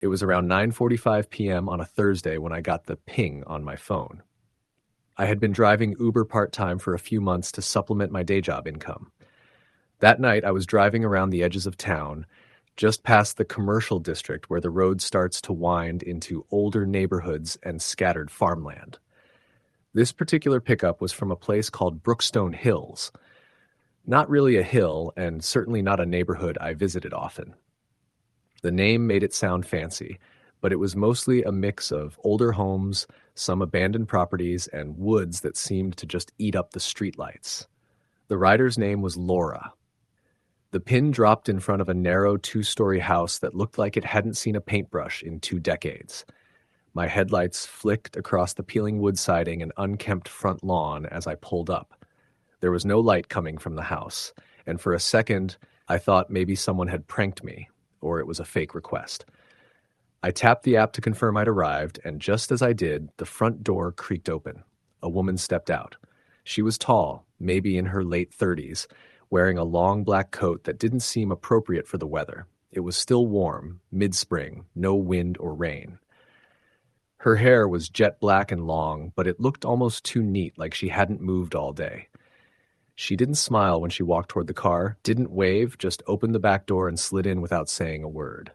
It was around 9:45 p.m. on a Thursday when I got the ping on my phone. I had been driving Uber part-time for a few months to supplement my day job income. That night, I was driving around the edges of town, just past the commercial district where the road starts to wind into older neighborhoods and scattered farmland. This particular pickup was from a place called Brookstone Hills. Not really a hill, and certainly not a neighborhood I visited often. The name made it sound fancy, but it was mostly a mix of older homes, some abandoned properties, and woods that seemed to just eat up the streetlights. The rider's name was Laura. The pin dropped in front of a narrow two-story house that looked like it hadn't seen a paintbrush in 2 decades. My headlights flicked across the peeling wood siding and unkempt front lawn as I pulled up. There was no light coming from the house, and for a second, I thought maybe someone had pranked me, or it was a fake request. I tapped the app to confirm I'd arrived, and just as I did, the front door creaked open. A woman stepped out. She was tall, maybe in her late 30s, wearing a long black coat that didn't seem appropriate for the weather. It was still warm, mid-spring, no wind or rain. Her hair was jet black and long, but it looked almost too neat, like she hadn't moved all day. She didn't smile when she walked toward the car, didn't wave, just opened the back door and slid in without saying a word.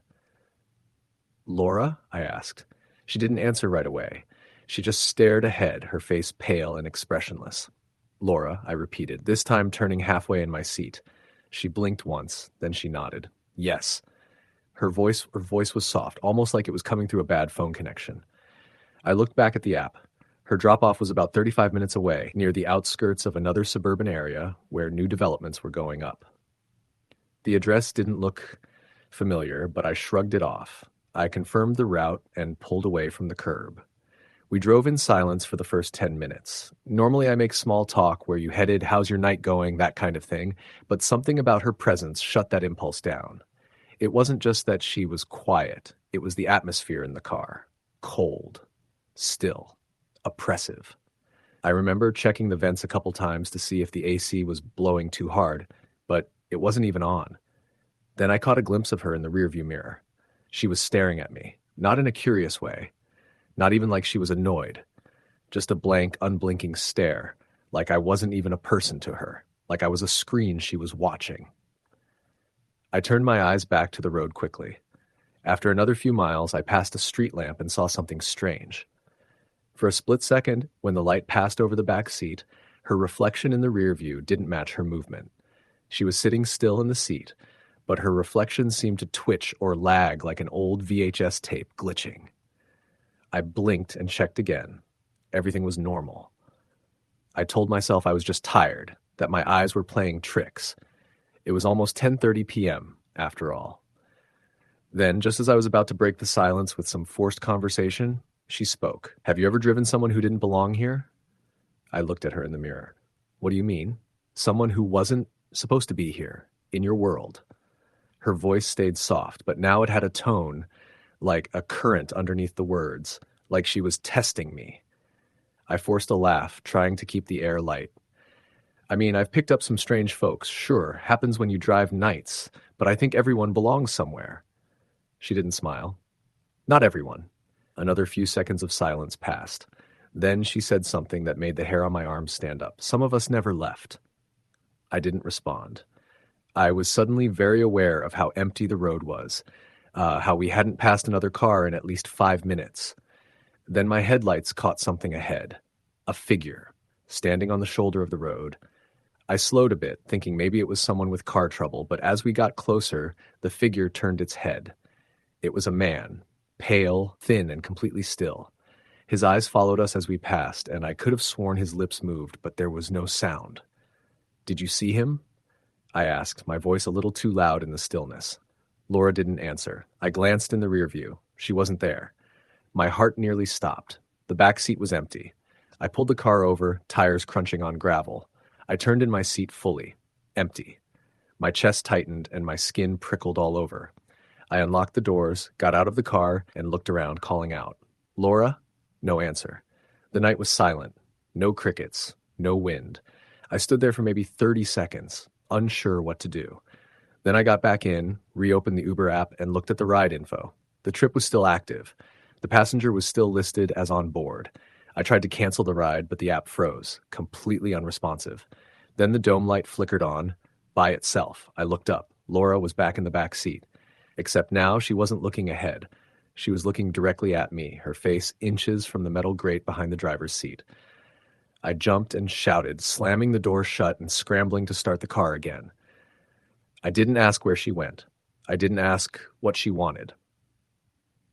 "Laura?" I asked. She didn't answer right away. She just stared ahead, her face pale and expressionless. "Laura," I repeated, this time turning halfway in my seat. She blinked once, then she nodded. "Yes." Her voice was soft, almost like it was coming through a bad phone connection. I looked back at the app. Her drop-off was about 35 minutes away, near the outskirts of another suburban area where new developments were going up. The address didn't look familiar, but I shrugged it off. I confirmed the route and pulled away from the curb. We drove in silence for the first 10 minutes. Normally I make small talk, where you headed, how's your night going, that kind of thing, but something about her presence shut that impulse down. It wasn't just that she was quiet, it was the atmosphere in the car. Cold. Still. Oppressive. I remember checking the vents a couple times to see if the AC was blowing too hard, but it wasn't even on. Then I caught a glimpse of her in the rearview mirror. She was staring at me, not in a curious way, not even like she was annoyed, just a blank, unblinking stare, like I wasn't even a person to her, like I was a screen she was watching. I turned my eyes back to the road quickly. After another few miles, I passed a street lamp and saw something strange. For a split second, when the light passed over the back seat, her reflection in the rear view didn't match her movement. She was sitting still in the seat, but her reflection seemed to twitch or lag like an old VHS tape glitching. I blinked and checked again. Everything was normal. I told myself I was just tired, that my eyes were playing tricks. It was almost 10:30 p.m., after all. Then, just as I was about to break the silence with some forced conversation, she spoke. "Have you ever driven someone who didn't belong here?" I looked at her in the mirror. "What do you mean?" "Someone who wasn't supposed to be here, in your world." Her voice stayed soft, but now it had a tone, like a current underneath the words, like she was testing me. I forced a laugh, trying to keep the air light. "I mean, I've picked up some strange folks, sure, happens when you drive nights, but I think everyone belongs somewhere." She didn't smile. "Not everyone." Another few seconds of silence passed. Then she said something that made the hair on my arms stand up. "Some of us never left." I didn't respond. I was suddenly very aware of how empty the road was, how we hadn't passed another car in at least 5 minutes. Then my headlights caught something ahead. A figure, standing on the shoulder of the road. I slowed a bit, thinking maybe it was someone with car trouble, but as we got closer, the figure turned its head. It was a man, pale, thin, and completely still. His eyes followed us as we passed, and I could have sworn his lips moved, but there was no sound. "Did you see him?" I asked, my voice a little too loud in the stillness. Laura didn't answer. I glanced in the rear view. She wasn't there. My heart nearly stopped. The back seat was empty. I pulled the car over, tires crunching on gravel. I turned in my seat fully. Empty. My chest tightened and my skin prickled all over. I unlocked the doors, got out of the car, and looked around, calling out. "Laura?" No answer. The night was silent. No crickets. No wind. I stood there for maybe 30 seconds, unsure what to do. Then I got back in, reopened the Uber app, and looked at the ride info. The trip was still active. The passenger was still listed as on board. I tried to cancel the ride, but the app froze, completely unresponsive. Then the dome light flickered on by itself. I looked up. Laura was back in the back seat. Except now she wasn't looking ahead. She was looking directly at me, her face inches from the metal grate behind the driver's seat. I jumped and shouted, slamming the door shut and scrambling to start the car again. I didn't ask where she went. I didn't ask what she wanted.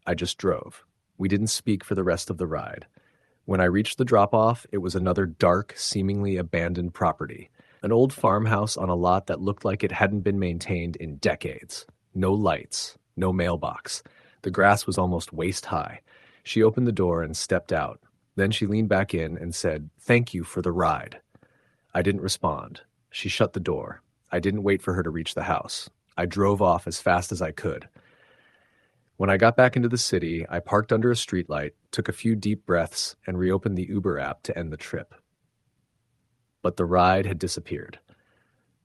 I just drove. We didn't speak for the rest of the ride. When I reached the drop-off, it was another dark, seemingly abandoned property. An old farmhouse on a lot that looked like it hadn't been maintained in decades. No lights, no mailbox. The grass was almost waist-high. She opened the door and stepped out. Then she leaned back in and said, "Thank you for the ride." I didn't respond. She shut the door. I didn't wait for her to reach the house. I drove off as fast as I could. When I got back into the city, I parked under a streetlight, took a few deep breaths, and reopened the Uber app to end the trip. But the ride had disappeared.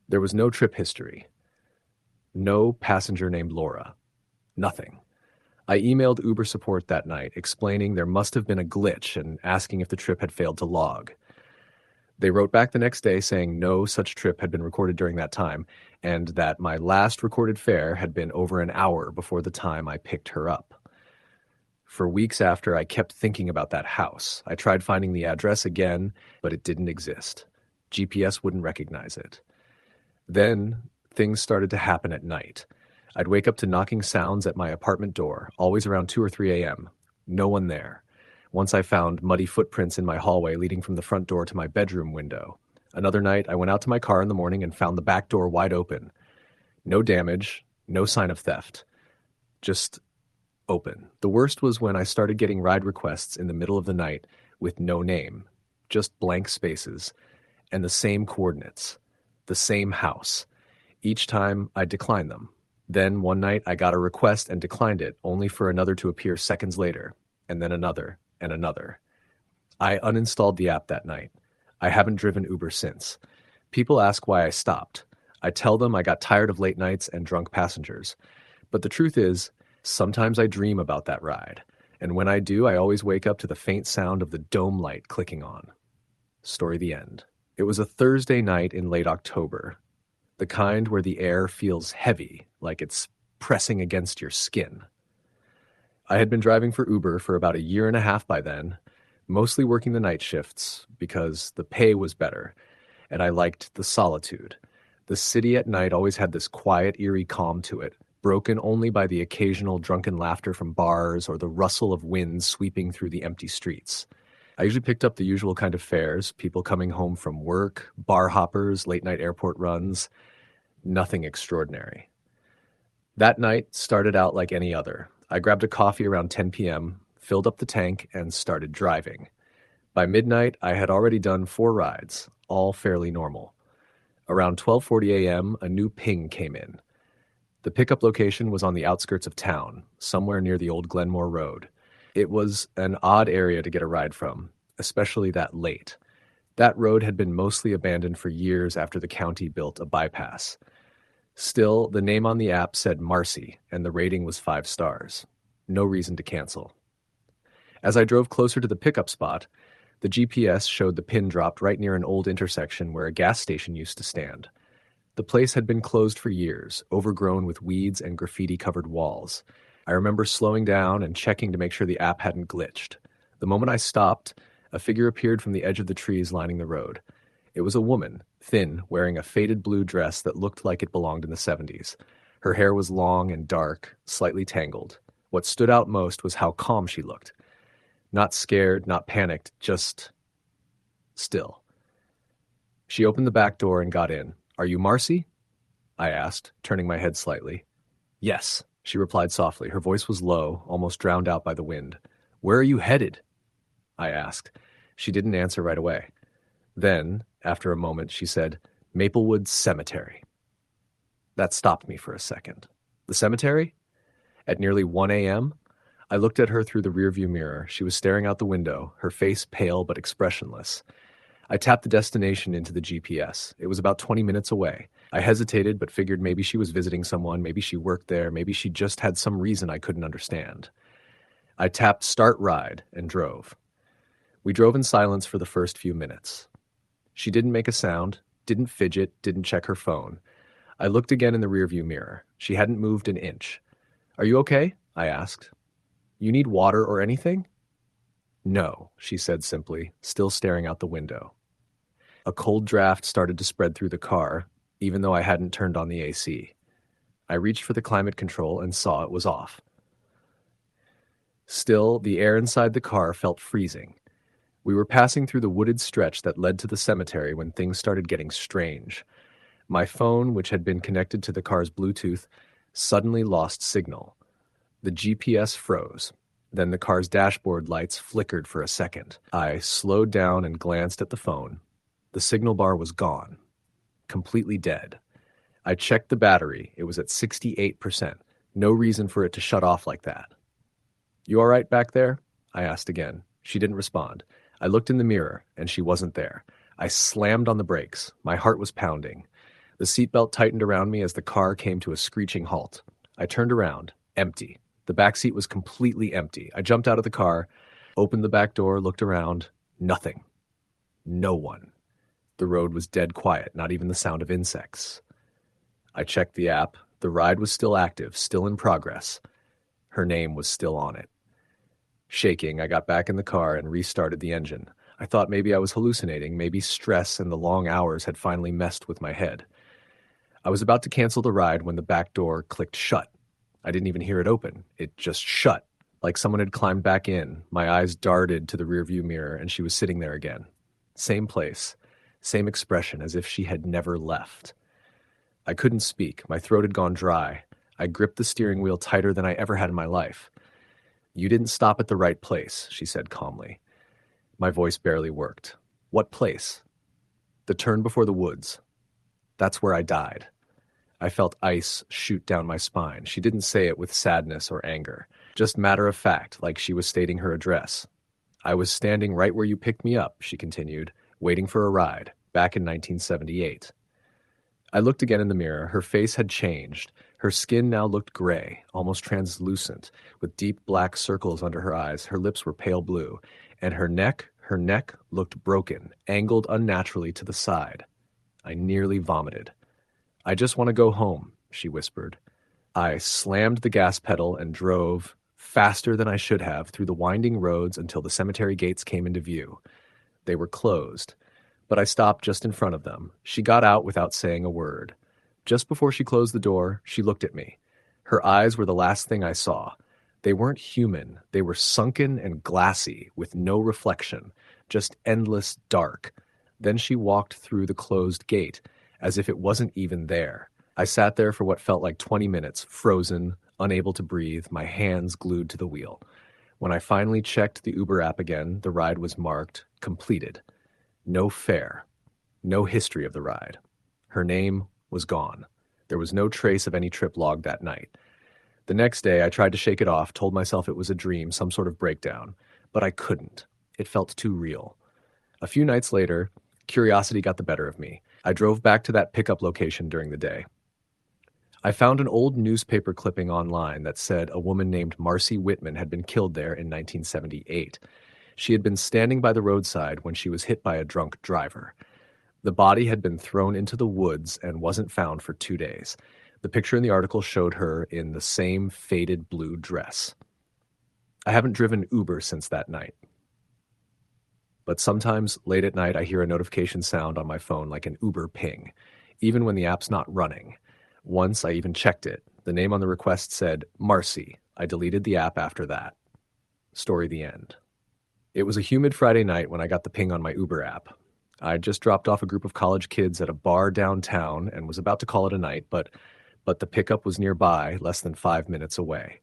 There was no trip history. No passenger named Laura. Nothing. I emailed Uber support that night, explaining there must have been a glitch and asking if the trip had failed to log. They wrote back the next day saying no such trip had been recorded during that time, and that my last recorded fare had been over an hour before the time I picked her up. For weeks after, I kept thinking about that house. I tried finding the address again, but it didn't exist. GPS wouldn't recognize it. Then things started to happen at night. I'd wake up to knocking sounds at my apartment door, always around 2 or 3 a.m. No one there. Once I found muddy footprints in my hallway leading from the front door to my bedroom window. Another night, I went out to my car in the morning and found the back door wide open. No damage, no sign of theft. Just open. The worst was when I started getting ride requests in the middle of the night with no name, just blank spaces, and the same coordinates, the same house. Each time, I declined them. Then one night I got a request and declined it, only for another to appear seconds later, and then another, and another. I uninstalled the app that night. I haven't driven Uber since. People ask why I stopped. I tell them I got tired of late nights and drunk passengers. But the truth is, sometimes I dream about that ride. And when I do, I always wake up to the faint sound of the dome light clicking on. Story the end. It was a Thursday night in late October. The kind where the air feels heavy, like it's pressing against your skin. I had been driving for Uber for about 1.5 years by then, mostly working the night shifts because the pay was better, and I liked the solitude. The city at night always had this quiet, eerie calm to it, broken only by the occasional drunken laughter from bars or the rustle of wind sweeping through the empty streets. I usually picked up the usual kind of fares, people coming home from work, bar hoppers, late-night airport runs. Nothing extraordinary. That night started out like any other. I grabbed a coffee around 10 p.m., filled up the tank, and started driving. By midnight, I had already done 4 rides, all fairly normal. Around 12:40 a.m., a new ping came in. The pickup location was on the outskirts of town, somewhere near the old Glenmore Road. It was an odd area to get a ride from, especially that late. That road had been mostly abandoned for years after the county built a bypass. Still, the name on the app said Marcy, and the rating was 5 stars. No reason to cancel. As I drove closer to the pickup spot, the GPS showed the pin dropped right near an old intersection where a gas station used to stand. The place had been closed for years, overgrown with weeds and graffiti-covered walls. I remember slowing down and checking to make sure the app hadn't glitched. The moment I stopped, a figure appeared from the edge of the trees lining the road. It was a woman, thin, wearing a faded blue dress that looked like it belonged in the 70s. Her hair was long and dark, slightly tangled. What stood out most was how calm she looked. Not scared, not panicked, just still. She opened the back door and got in. "Are you Marcy?" I asked, turning my head slightly. "Yes," she replied softly. Her voice was low, almost drowned out by the wind. "Where are you headed?" I asked. She didn't answer right away. Then, after a moment, she said, "Maplewood Cemetery." That stopped me for a second. The cemetery? At nearly 1 a.m.? I looked at her through the rearview mirror. She was staring out the window, her face pale but expressionless. I tapped the destination into the GPS. It was about 20 minutes away. I hesitated, but figured maybe she was visiting someone, maybe she worked there, maybe she just had some reason I couldn't understand. I tapped start ride and drove. We drove in silence for the first few minutes. She didn't make a sound, didn't fidget, didn't check her phone. I looked again in the rearview mirror. She hadn't moved an inch. "Are you okay?" I asked. "You need water or anything?" "No," she said simply, still staring out the window. A cold draft started to spread through the car, even though I hadn't turned on the AC. I reached for the climate control and saw it was off. Still, the air inside the car felt freezing. We were passing through the wooded stretch that led to the cemetery when things started getting strange. My phone, which had been connected to the car's Bluetooth, suddenly lost signal. The GPS froze. Then the car's dashboard lights flickered for a second. I slowed down and glanced at the phone. The signal bar was gone. Completely dead. I checked the battery. It was at 68%. No reason for it to shut off like that. "You all right back there?" I asked again. She didn't respond. I looked in the mirror, and she wasn't there. I slammed on the brakes. My heart was pounding. The seatbelt tightened around me as the car came to a screeching halt. I turned around. Empty. The back seat was completely empty. I jumped out of the car, opened the back door, looked around. Nothing. No one. The road was dead quiet, not even the sound of insects. I checked the app. The ride was still active, still in progress. Her name was still on it. Shaking, I got back in the car and restarted the engine. I thought maybe I was hallucinating, maybe stress and the long hours had finally messed with my head. I was about to cancel the ride when the back door clicked shut. I didn't even hear it open. It just shut, like someone had climbed back in. My eyes darted to the rearview mirror, and she was sitting there again. Same place, same expression, as if she had never left. I couldn't speak. My throat had gone dry. I gripped the steering wheel tighter than I ever had in my life. "You didn't stop at the right place," she said calmly. My voice barely worked. "What place?" "The turn before the woods. That's where I died." I felt ice shoot down my spine. She didn't say it with sadness or anger, just matter of fact, like she was stating her address. "I was standing right where you picked me up," she continued, "waiting for a ride, back in 1978. I looked again in the mirror. Her face had changed. Her skin now looked gray, almost translucent, with deep black circles under her eyes. Her lips were pale blue, and her neck looked broken, angled unnaturally to the side. I nearly vomited. "I just want to go home," she whispered. I slammed the gas pedal and drove, faster than I should have, through the winding roads until the cemetery gates came into view. They were closed, but I stopped just in front of them. She got out without saying a word. Just before she closed the door, she looked at me. Her eyes were the last thing I saw. They weren't human. They were sunken and glassy, with no reflection, just endless dark. Then she walked through the closed gate, as if it wasn't even there. I sat there for what felt like 20 minutes, frozen, unable to breathe, my hands glued to the wheel. When I finally checked the Uber app again, the ride was marked completed. No fare. No history of the ride. Her name was gone. There was no trace of any trip logged that night. The next day, I tried to shake it off, told myself it was a dream, some sort of breakdown. But I couldn't. It felt too real. A few nights later, curiosity got the better of me. I drove back to that pickup location during the day. I found an old newspaper clipping online that said a woman named Marcy Whitman had been killed there in 1978. She had been standing by the roadside when she was hit by a drunk driver. The body had been thrown into the woods and wasn't found for 2 days. The picture in the article showed her in the same faded blue dress. I haven't driven Uber since that night. But sometimes, late at night, I hear a notification sound on my phone like an Uber ping, even when the app's not running. Once I even checked it. The name on the request said Marcy. I deleted the app after that. Story the end. It was a humid Friday night when I got the ping on my Uber app. I just dropped off a group of college kids at a bar downtown and was about to call it a night, but the pickup was nearby, less than 5 minutes away.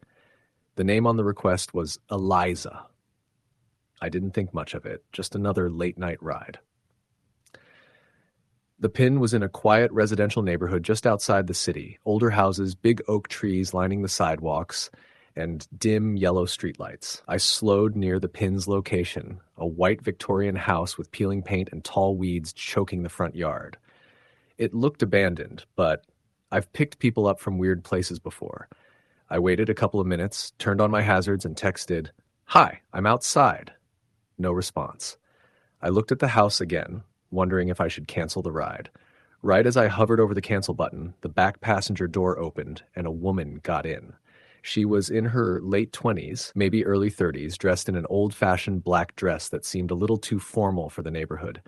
The name on the request was Eliza. I didn't think much of it, just another late-night ride. The pin was in a quiet residential neighborhood just outside the city. Older houses, big oak trees lining the sidewalks, and dim yellow streetlights. I slowed near the pin's location, a white Victorian house with peeling paint and tall weeds choking the front yard. It looked abandoned, but I've picked people up from weird places before. I waited a couple of minutes, turned on my hazards, and texted, "Hi, I'm outside." No response. I looked at the house again, wondering if I should cancel the ride. Right as I hovered over the cancel button, the back passenger door opened and a woman got in. She was in her late 20s, maybe early 30s, dressed in an old-fashioned black dress that seemed a little too formal for the neighborhood.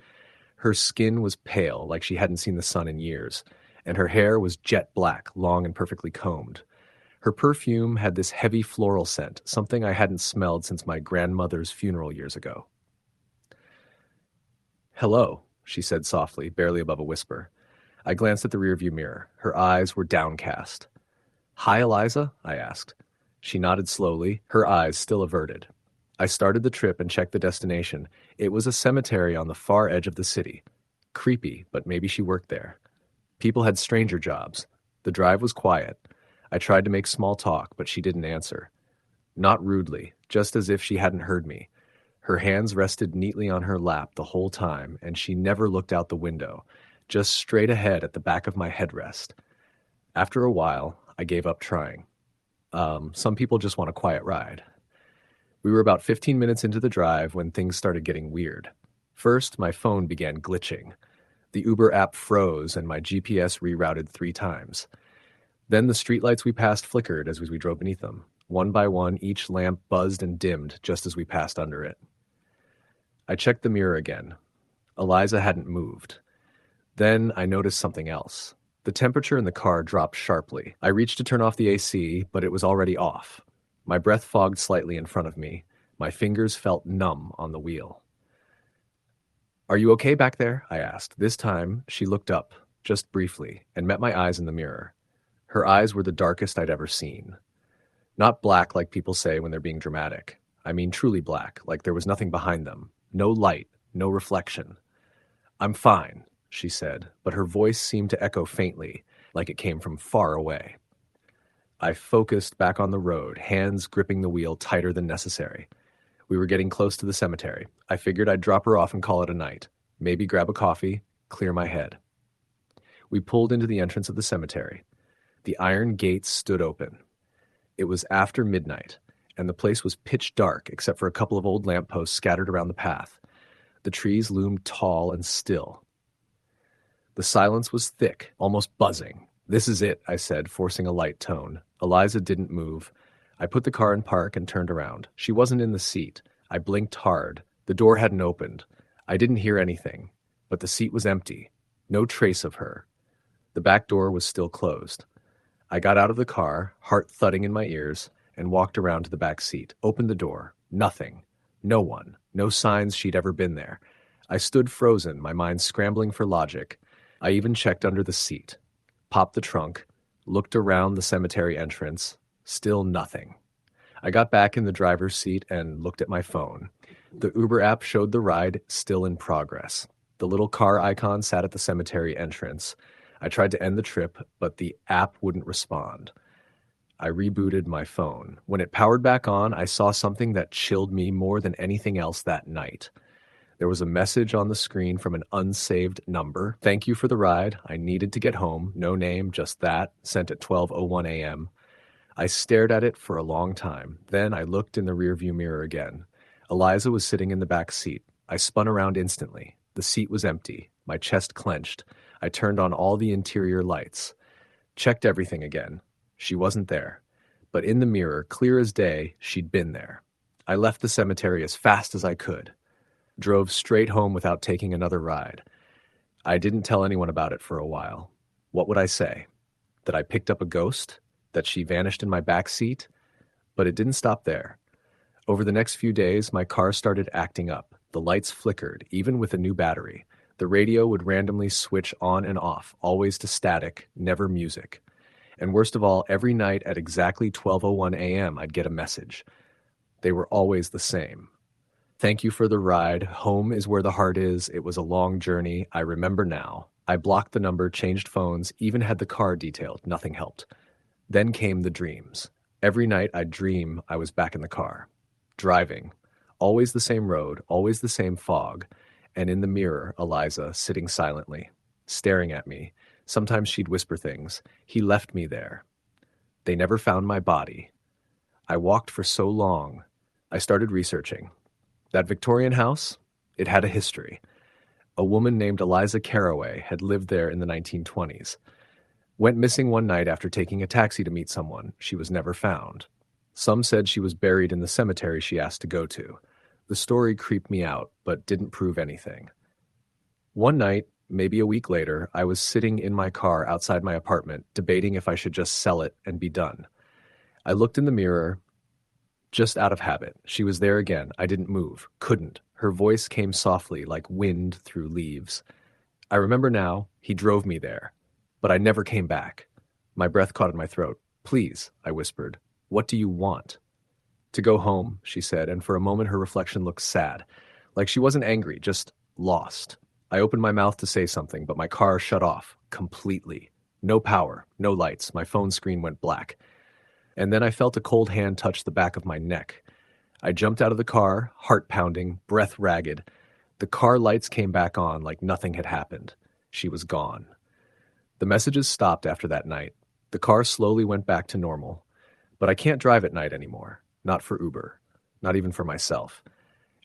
Her skin was pale, like she hadn't seen the sun in years, and her hair was jet black, long and perfectly combed. Her perfume had this heavy floral scent, something I hadn't smelled since my grandmother's funeral years ago. "Hello," she said softly, barely above a whisper. I glanced at the rearview mirror. Her eyes were downcast. "Hi, Eliza?" I asked. She nodded slowly, her eyes still averted. I started the trip and checked the destination. It was a cemetery on the far edge of the city. Creepy, but maybe she worked there. People had stranger jobs. The drive was quiet. I tried to make small talk, but she didn't answer. Not rudely, just as if she hadn't heard me. Her hands rested neatly on her lap the whole time, and she never looked out the window, just straight ahead at the back of my headrest. After a while, I gave up trying. Some people just want a quiet ride. We were about 15 minutes into the drive when things started getting weird. First, my phone began glitching. The Uber app froze and my GPS rerouted 3 times. Then the streetlights we passed flickered as we drove beneath them. One by one, each lamp buzzed and dimmed just as we passed under it. I checked the mirror again. Eliza hadn't moved. Then I noticed something else. The temperature in the car dropped sharply. I reached to turn off the AC, but it was already off. My breath fogged slightly in front of me. My fingers felt numb on the wheel. "Are you okay back there?" I asked. This time, she looked up, just briefly, and met my eyes in the mirror. Her eyes were the darkest I'd ever seen. Not black like people say when they're being dramatic. I mean truly black, like there was nothing behind them. No light, no reflection. "I'm fine," she said, but her voice seemed to echo faintly, like it came from far away. I focused back on the road, hands gripping the wheel tighter than necessary. We were getting close to the cemetery. I figured I'd drop her off and call it a night. Maybe grab a coffee, clear my head. We pulled into the entrance of the cemetery. The iron gates stood open. It was after midnight, and the place was pitch dark except for a couple of old lampposts scattered around the path. The trees loomed tall and still. The silence was thick, almost buzzing. "This is it," I said, forcing a light tone. Eliza didn't move. I put the car in park and turned around. She wasn't in the seat. I blinked hard. The door hadn't opened. I didn't hear anything, but the seat was empty. No trace of her. The back door was still closed. I got out of the car, heart thudding in my ears, and walked around to the back seat, opened the door. Nothing. No one. No signs she'd ever been there. I stood frozen, my mind scrambling for logic. I even checked under the seat, popped the trunk, looked around the cemetery entrance. Still nothing. I got back in the driver's seat and looked at my phone. The Uber app showed the ride still in progress. The little car icon sat at the cemetery entrance. I tried to end the trip, but the app wouldn't respond. I rebooted my phone. When it powered back on, I saw something that chilled me more than anything else that night. There was a message on the screen from an unsaved number. "Thank you for the ride. I needed to get home." No name, just that, sent at 12:01 a.m. I stared at it for a long time. Then I looked in the rearview mirror again. Eliza was sitting in the back seat. I spun around instantly. The seat was empty. My chest clenched. I turned on all the interior lights. Checked everything again. She wasn't there. But in the mirror, clear as day, she'd been there. I left the cemetery as fast as I could. Drove straight home without taking another ride. I didn't tell anyone about it for a while. What would I say? That I picked up a ghost? That she vanished in my back seat? But it didn't stop there. Over the next few days, my car started acting up. The lights flickered, even with a new battery. The radio would randomly switch on and off, always to static, never music. And worst of all, every night at exactly 12:01 a.m., I'd get a message. They were always the same. "Thank you for the ride. Home is where the heart is. It was a long journey. I remember now." I blocked the number, changed phones, even had the car detailed. Nothing helped. Then came the dreams. Every night I'd dream I was back in the car, driving. Always the same road, always the same fog, and in the mirror, Eliza, sitting silently. staring at me. Sometimes she'd whisper things. He left me there. They never found my body. I walked for so long. I started researching. That Victorian house, it had a history. A woman named Eliza Caraway had lived there in the 1920s. Went missing one night after taking a taxi to meet someone. She was never found. Some said she was buried in the cemetery she asked to go to. The story creeped me out, but didn't prove anything. One night, maybe a week later, I was sitting in my car outside my apartment, debating if I should just sell it and be done. I looked in the mirror, just out of habit. She was there again. I didn't move, couldn't. Her voice came softly, like wind through leaves. I remember now, he drove me there, but I never came back. My breath caught in my throat. Please, I whispered. What do you want? To go home, she said, and for a moment her reflection looked sad, like she wasn't angry, just lost. I opened my mouth to say something, but my car shut off completely. No power, no lights. My phone screen went black. And then I felt a cold hand touch the back of my neck. I jumped out of the car, heart pounding, breath ragged. The car lights came back on like nothing had happened. She was gone. The messages stopped after that night. The car slowly went back to normal. But I can't drive at night anymore. Not for Uber. Not even for myself.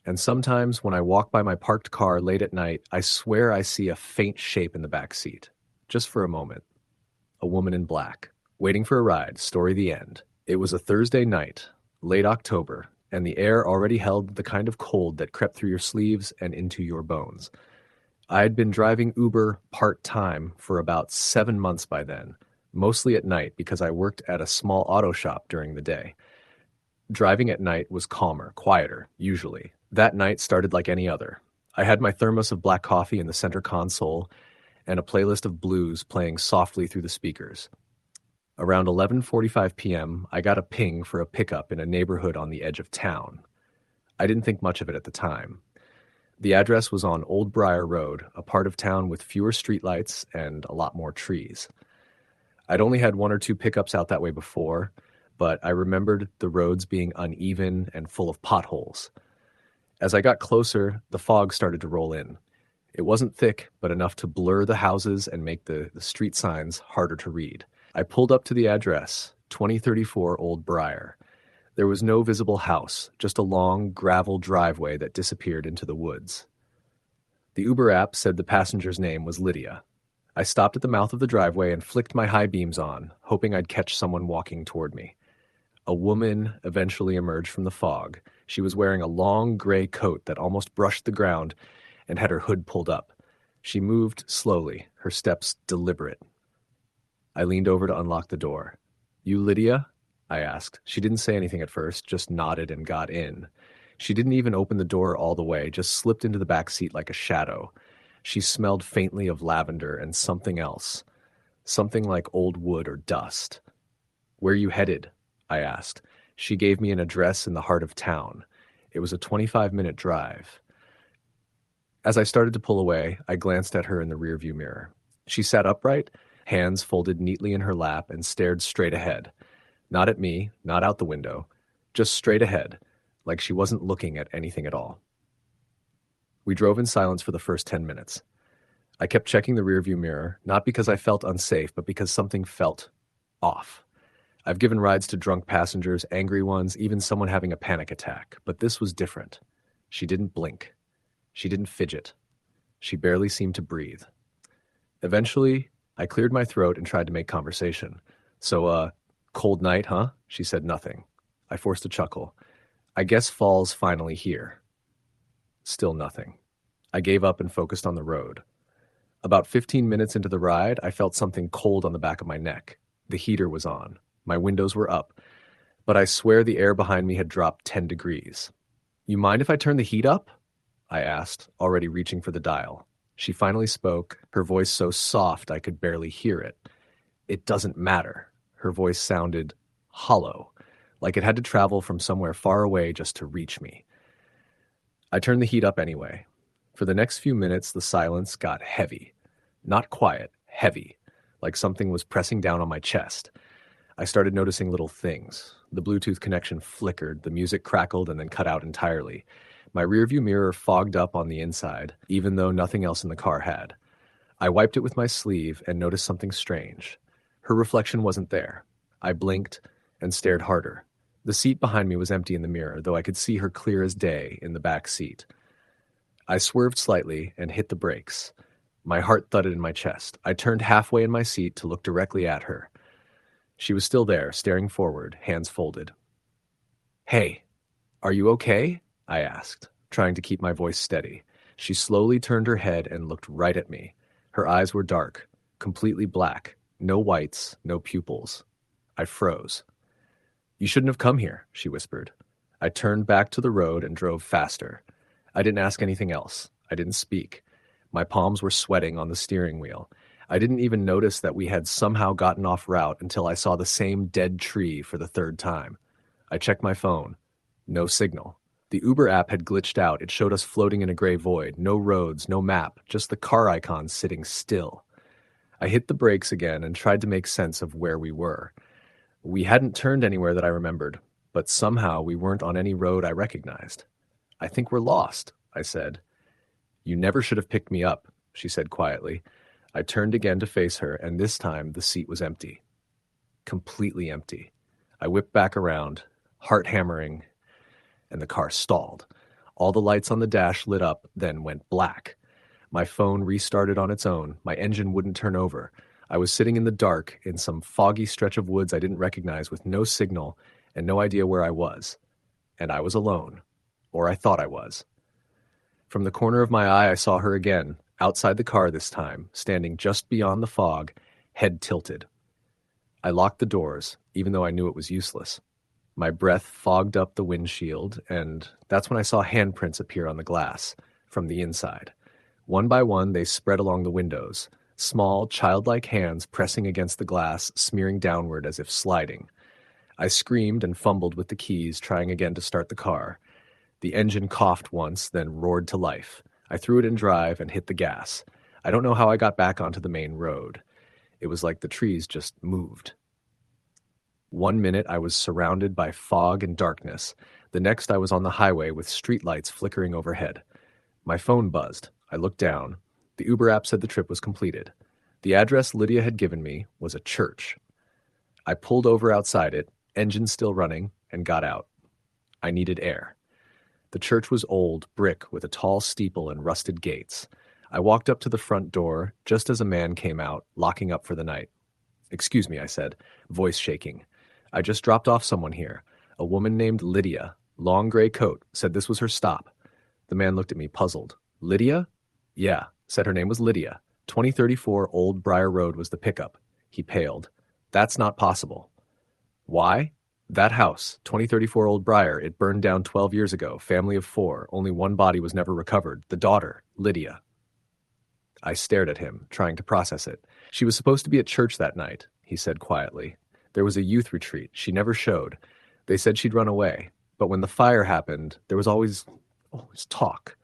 And sometimes when I walk by my parked car late at night, I swear I see a faint shape in the back seat. Just for a moment. A woman in black. Waiting for a ride. Story the end. It was a Thursday night, late October, and the air already held the kind of cold that crept through your sleeves and into your bones. I had been driving Uber part-time for about 7 months by then, mostly at night because I worked at a small auto shop during the day. Driving at night was calmer, quieter, usually. That night started like any other. I had my thermos of black coffee in the center console and a playlist of blues playing softly through the speakers. Around 11:45 p.m., I got a ping for a pickup in a neighborhood on the edge of town. I didn't think much of it at the time. The address was on Old Briar Road, a part of town with fewer streetlights and a lot more trees. I'd only had 1 or 2 pickups out that way before, but I remembered the roads being uneven and full of potholes. As I got closer, the fog started to roll in. It wasn't thick, but enough to blur the houses and make the street signs harder to read. I pulled up to the address, 2034 Old Briar. There was no visible house, just a long gravel driveway that disappeared into the woods. The Uber app said the passenger's name was Lydia. I stopped at the mouth of the driveway and flicked my high beams on, hoping I'd catch someone walking toward me. A woman eventually emerged from the fog. She was wearing a long gray coat that almost brushed the ground and had her hood pulled up. She moved slowly, her steps deliberate. I leaned over to unlock the door. "You Lydia?" I asked. She didn't say anything at first, just nodded and got in. She didn't even open the door all the way, just slipped into the back seat like a shadow. She smelled faintly of lavender and something else. Something like old wood or dust. "Where you headed?" I asked. She gave me an address in the heart of town. It was a 25-minute drive. As I started to pull away, I glanced at her in the rearview mirror. She sat upright, hands folded neatly in her lap, and stared straight ahead. Not at me, not out the window, just straight ahead, like she wasn't looking at anything at all. We drove in silence for the first 10 minutes. I kept checking the rearview mirror, not because I felt unsafe, but because something felt off. I've given rides to drunk passengers, angry ones, even someone having a panic attack, but this was different. She didn't blink. She didn't fidget. She barely seemed to breathe. Eventually, I cleared my throat and tried to make conversation. "So, cold night, huh?" She said nothing. I forced a chuckle. "I guess fall's finally here." Still nothing. I gave up and focused on the road. About 15 minutes into the ride, I felt something cold on the back of my neck. The heater was on. My windows were up. But I swear the air behind me had dropped 10 degrees. "You mind if I turn the heat up?" I asked, already reaching for the dial. She finally spoke, her voice so soft I could barely hear it. "It doesn't matter." Her voice sounded hollow, like it had to travel from somewhere far away just to reach me. I turned the heat up anyway. For the next few minutes, the silence got heavy. Not quiet, heavy, like something was pressing down on my chest. I started noticing little things. The Bluetooth connection flickered, the music crackled and then cut out entirely. My rearview mirror fogged up on the inside, even though nothing else in the car had. I wiped it with my sleeve and noticed something strange. Her reflection wasn't there. I blinked and stared harder. The seat behind me was empty in the mirror, though I could see her clear as day in the back seat. I swerved slightly and hit the brakes. My heart thudded in my chest. I turned halfway in my seat to look directly at her. She was still there, staring forward, hands folded. "Hey, are you okay?" I asked, trying to keep my voice steady. She slowly turned her head and looked right at me. Her eyes were dark, completely black, no whites, no pupils. I froze. "You shouldn't have come here," she whispered. I turned back to the road and drove faster. I didn't ask anything else. I didn't speak. My palms were sweating on the steering wheel. I didn't even notice that we had somehow gotten off route until I saw the same dead tree for the third time. I checked my phone. No signal. The Uber app had glitched out. It showed us floating in a gray void. No roads, no map, just the car icon sitting still. I hit the brakes again and tried to make sense of where we were. We hadn't turned anywhere that I remembered, but somehow we weren't on any road I recognized. "I think we're lost," I said. "You never should have picked me up," she said quietly. I turned again to face her, and this time the seat was empty. Completely empty. I whipped back around, heart hammering, and the car stalled. All the lights on the dash lit up, then went black. My phone restarted on its own. My engine wouldn't turn over. I was sitting in the dark in some foggy stretch of woods I didn't recognize, with no signal and no idea where I was. And I was alone. Or I thought I was. From the corner of my eye, I saw her again, outside the car this time, standing just beyond the fog, head tilted. I locked the doors, even though I knew it was useless. My breath fogged up the windshield, and that's when I saw handprints appear on the glass, from the inside. One by one, they spread along the windows, small, childlike hands pressing against the glass, smearing downward as if sliding. I screamed and fumbled with the keys, trying again to start the car. The engine coughed once, then roared to life. I threw it in drive and hit the gas. I don't know how I got back onto the main road. It was like the trees just moved. 1 minute I was surrounded by fog and darkness. The next I was on the highway with streetlights flickering overhead. My phone buzzed. I looked down. The Uber app said the trip was completed. The address Lydia had given me was a church. I pulled over outside it, engine still running, and got out. I needed air. The church was old, brick with a tall steeple and rusted gates. I walked up to the front door just as a man came out, locking up for the night. "Excuse me," I said, voice shaking. "I just dropped off someone here. A woman named Lydia, long gray coat, said this was her stop." The man looked at me, puzzled. "Lydia?" "Yeah," said her name was Lydia. 2034 Old Briar Road was the pickup. He paled. "That's not possible." "Why?" "That house, 2034 Old Briar, it burned down 12 years ago. Family of 4. Only one body was never recovered. The daughter, Lydia." I stared at him, trying to process it. "She was supposed to be at church that night," he said quietly. "There was a youth retreat. She never showed. They said she'd run away. But when the fire happened, there was always talk.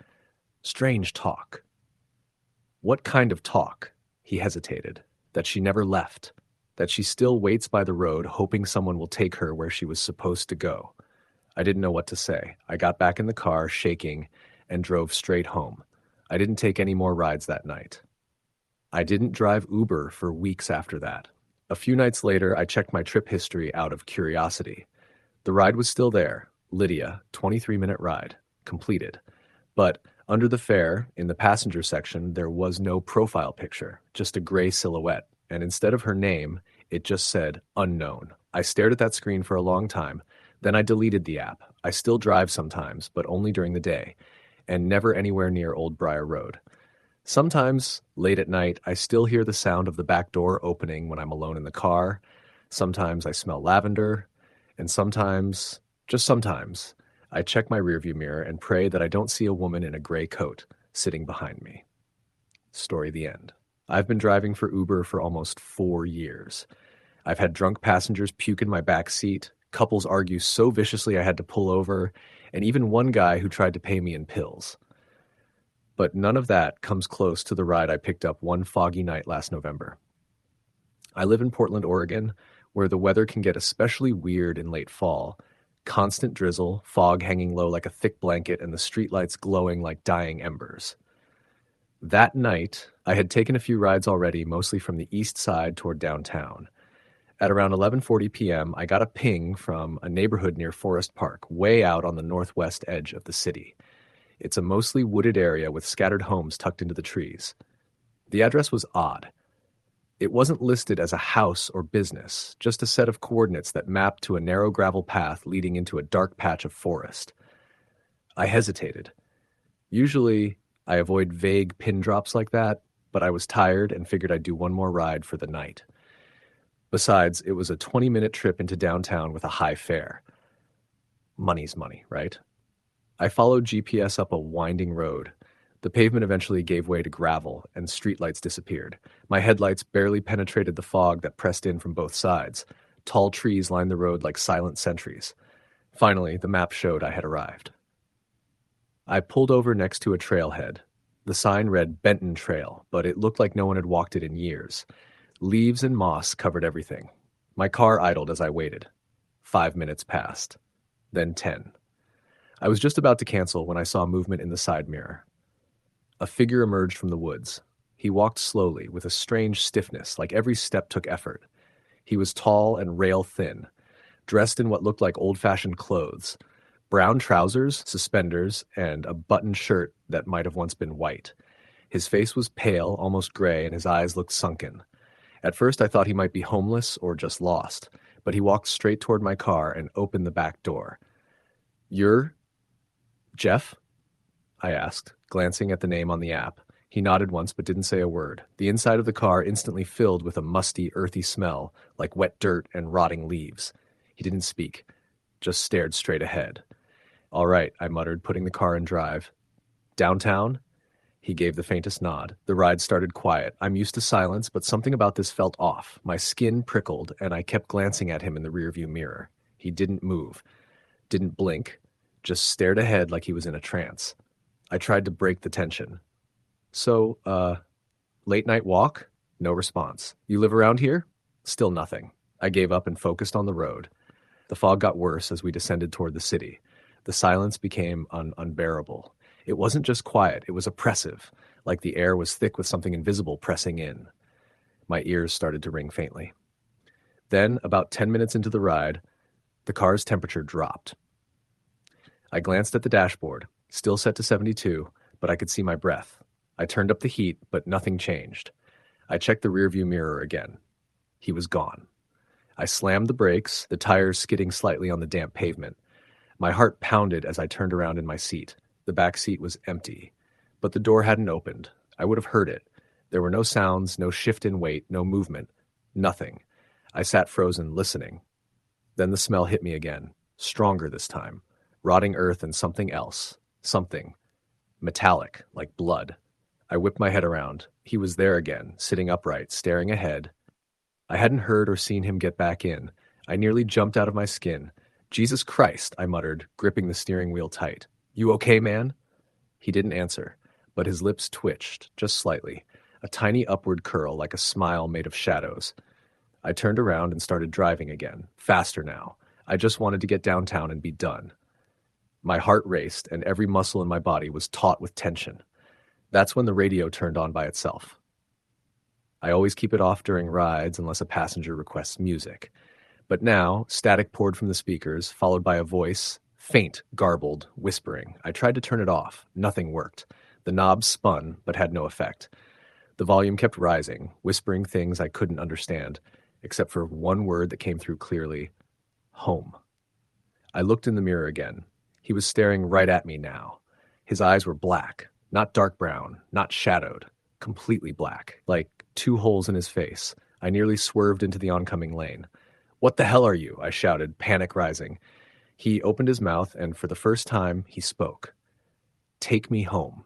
Strange talk." "What kind of talk?" He hesitated. "That she never left. That she still waits by the road, hoping someone will take her where she was supposed to go." I didn't know what to say. I got back in the car, shaking, and drove straight home. I didn't take any more rides that night. I didn't drive Uber for weeks after that. A few nights later, I checked my trip history out of curiosity. The ride was still there. Lydia, 23-minute ride, completed. But under the fare, in the passenger section, there was no profile picture, just a gray silhouette. And instead of her name, it just said unknown. I stared at that screen for a long time. Then I deleted the app. I still drive sometimes, but only during the day, and never anywhere near Old Briar Road. Sometimes, late at night, I still hear the sound of the back door opening when I'm alone in the car. Sometimes I smell lavender. And sometimes, just sometimes, I check my rearview mirror and pray that I don't see a woman in a gray coat sitting behind me. Story the end. I've been driving for Uber for almost 4 years. I've had drunk passengers puke in my back seat, couples argue so viciously I had to pull over, and even one guy who tried to pay me in pills. But none of that comes close to the ride I picked up one foggy night last November. I live in Portland, Oregon, where the weather can get especially weird in late fall. Constant drizzle, fog hanging low like a thick blanket, and the streetlights glowing like dying embers. That night, I had taken a few rides already, mostly from the east side toward downtown. At around 11:40 p.m., I got a ping from a neighborhood near Forest Park, way out on the northwest edge of the city. It's a mostly wooded area with scattered homes tucked into the trees. The address was odd. It wasn't listed as a house or business, just a set of coordinates that mapped to a narrow gravel path leading into a dark patch of forest. I hesitated. Usually, I avoid vague pin drops like that, but I was tired and figured I'd do one more ride for the night. Besides, it was a 20-minute trip into downtown with a high fare. Money's money, right? I followed GPS up a winding road. The pavement eventually gave way to gravel, and streetlights disappeared. My headlights barely penetrated the fog that pressed in from both sides. Tall trees lined the road like silent sentries. Finally, the map showed I had arrived. I pulled over next to a trailhead. The sign read Benton Trail, but it looked like no one had walked it in years. Leaves and moss covered everything. My car idled as I waited. 5 minutes passed. Then 10. I was just about to cancel when I saw movement in the side mirror. A figure emerged from the woods. He walked slowly, with a strange stiffness, like every step took effort. He was tall and rail-thin, dressed in what looked like old-fashioned clothes. Brown trousers, suspenders, and a buttoned shirt that might have once been white. His face was pale, almost gray, and his eyes looked sunken. At first I thought he might be homeless or just lost, but he walked straight toward my car and opened the back door. "You're Jeff?" I asked, glancing at the name on the app. He nodded once but didn't say a word. The inside of the car instantly filled with a musty, earthy smell, like wet dirt and rotting leaves. He didn't speak, just stared straight ahead. "All right," I muttered, putting the car in drive. "Downtown?" He gave the faintest nod. The ride started quiet. I'm used to silence, but something about this felt off. My skin prickled, and I kept glancing at him in the rearview mirror. He didn't move, didn't blink, just stared ahead like he was in a trance. I tried to break the tension. "So, late night walk?" No response. "You live around here?" Still nothing. I gave up and focused on the road. The fog got worse as we descended toward the city. The silence became unbearable. It wasn't just quiet, it was oppressive, like the air was thick with something invisible pressing in. My ears started to ring faintly. Then, about 10 minutes into the ride, the car's temperature dropped. I glanced at the dashboard, still set to 72, but I could see my breath. I turned up the heat, but nothing changed. I checked the rearview mirror again. He was gone. I slammed the brakes, the tires skidding slightly on the damp pavement. My heart pounded as I turned around in my seat. The back seat was empty, but the door hadn't opened. I would have heard it. There were no sounds, no shift in weight, no movement. Nothing. I sat frozen, listening. Then the smell hit me again, stronger this time. Rotting earth and something else. Something. Metallic, like blood. I whipped my head around. He was there again, sitting upright, staring ahead. I hadn't heard or seen him get back in. I nearly jumped out of my skin. "Jesus Christ," I muttered, gripping the steering wheel tight. "You okay, man?" He didn't answer, but his lips twitched, just slightly, a tiny upward curl like a smile made of shadows. I turned around and started driving again, faster now. I just wanted to get downtown and be done. My heart raced, and every muscle in my body was taut with tension. That's when the radio turned on by itself. I always keep it off during rides unless a passenger requests music. But now, static poured from the speakers, followed by a voice, faint, garbled, whispering. I tried to turn it off. Nothing worked. The knob spun, but had no effect. The volume kept rising, whispering things I couldn't understand, except for one word that came through clearly: home. I looked in the mirror again. He was staring right at me now. His eyes were black, not dark brown, not shadowed, completely black, like 2 holes in his face. I nearly swerved into the oncoming lane. "What the hell are you?" I shouted, panic rising. He opened his mouth, and for the first time, he spoke. "Take me home."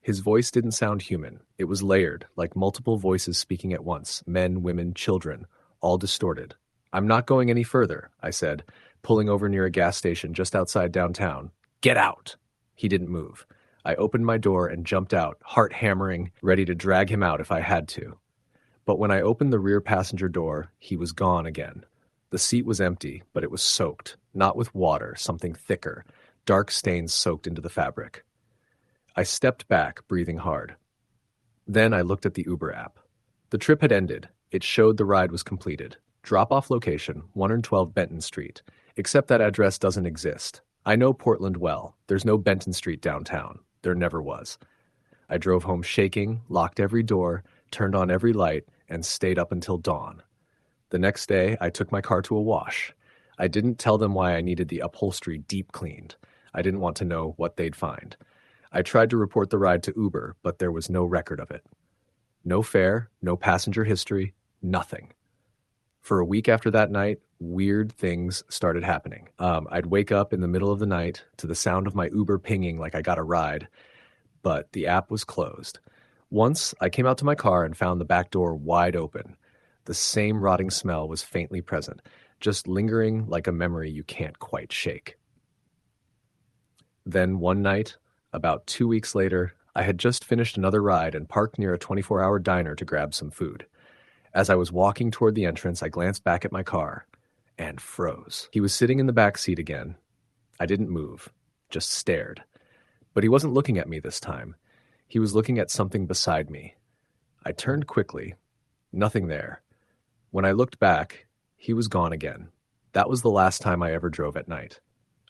His voice didn't sound human. It was layered, like multiple voices speaking at once, men, women, children, all distorted. "I'm not going any further," I said, pulling over near a gas station just outside downtown. "Get out!" He didn't move. I opened my door and jumped out, heart hammering, ready to drag him out if I had to. But when I opened the rear passenger door, he was gone again. The seat was empty, but it was soaked, not with water, something thicker, dark stains soaked into the fabric. I stepped back, breathing hard. Then I looked at the Uber app. The trip had ended. It showed the ride was completed. Drop-off location, 112 Benton Street. Except that address doesn't exist. I know Portland well. There's no Benton Street downtown. There never was. I drove home shaking, locked every door, turned on every light, and stayed up until dawn. The next day, I took my car to a wash. I didn't tell them why I needed the upholstery deep cleaned. I didn't want to know what they'd find. I tried to report the ride to Uber, but there was no record of it. No fare, no passenger history, nothing. For a week after that night, weird things started happening. I'd wake up in the middle of the night to the sound of my Uber pinging like I got a ride, but the app was closed. Once, I came out to my car and found the back door wide open. The same rotting smell was faintly present, just lingering like a memory you can't quite shake. Then one night, about 2 weeks later, I had just finished another ride and parked near a 24-hour diner to grab some food. As I was walking toward the entrance, I glanced back at my car and froze. He was sitting in the back seat again. I didn't move, just stared. But he wasn't looking at me this time. He was looking at something beside me. I turned quickly. Nothing there. When I looked back, he was gone again. That was the last time I ever drove at night.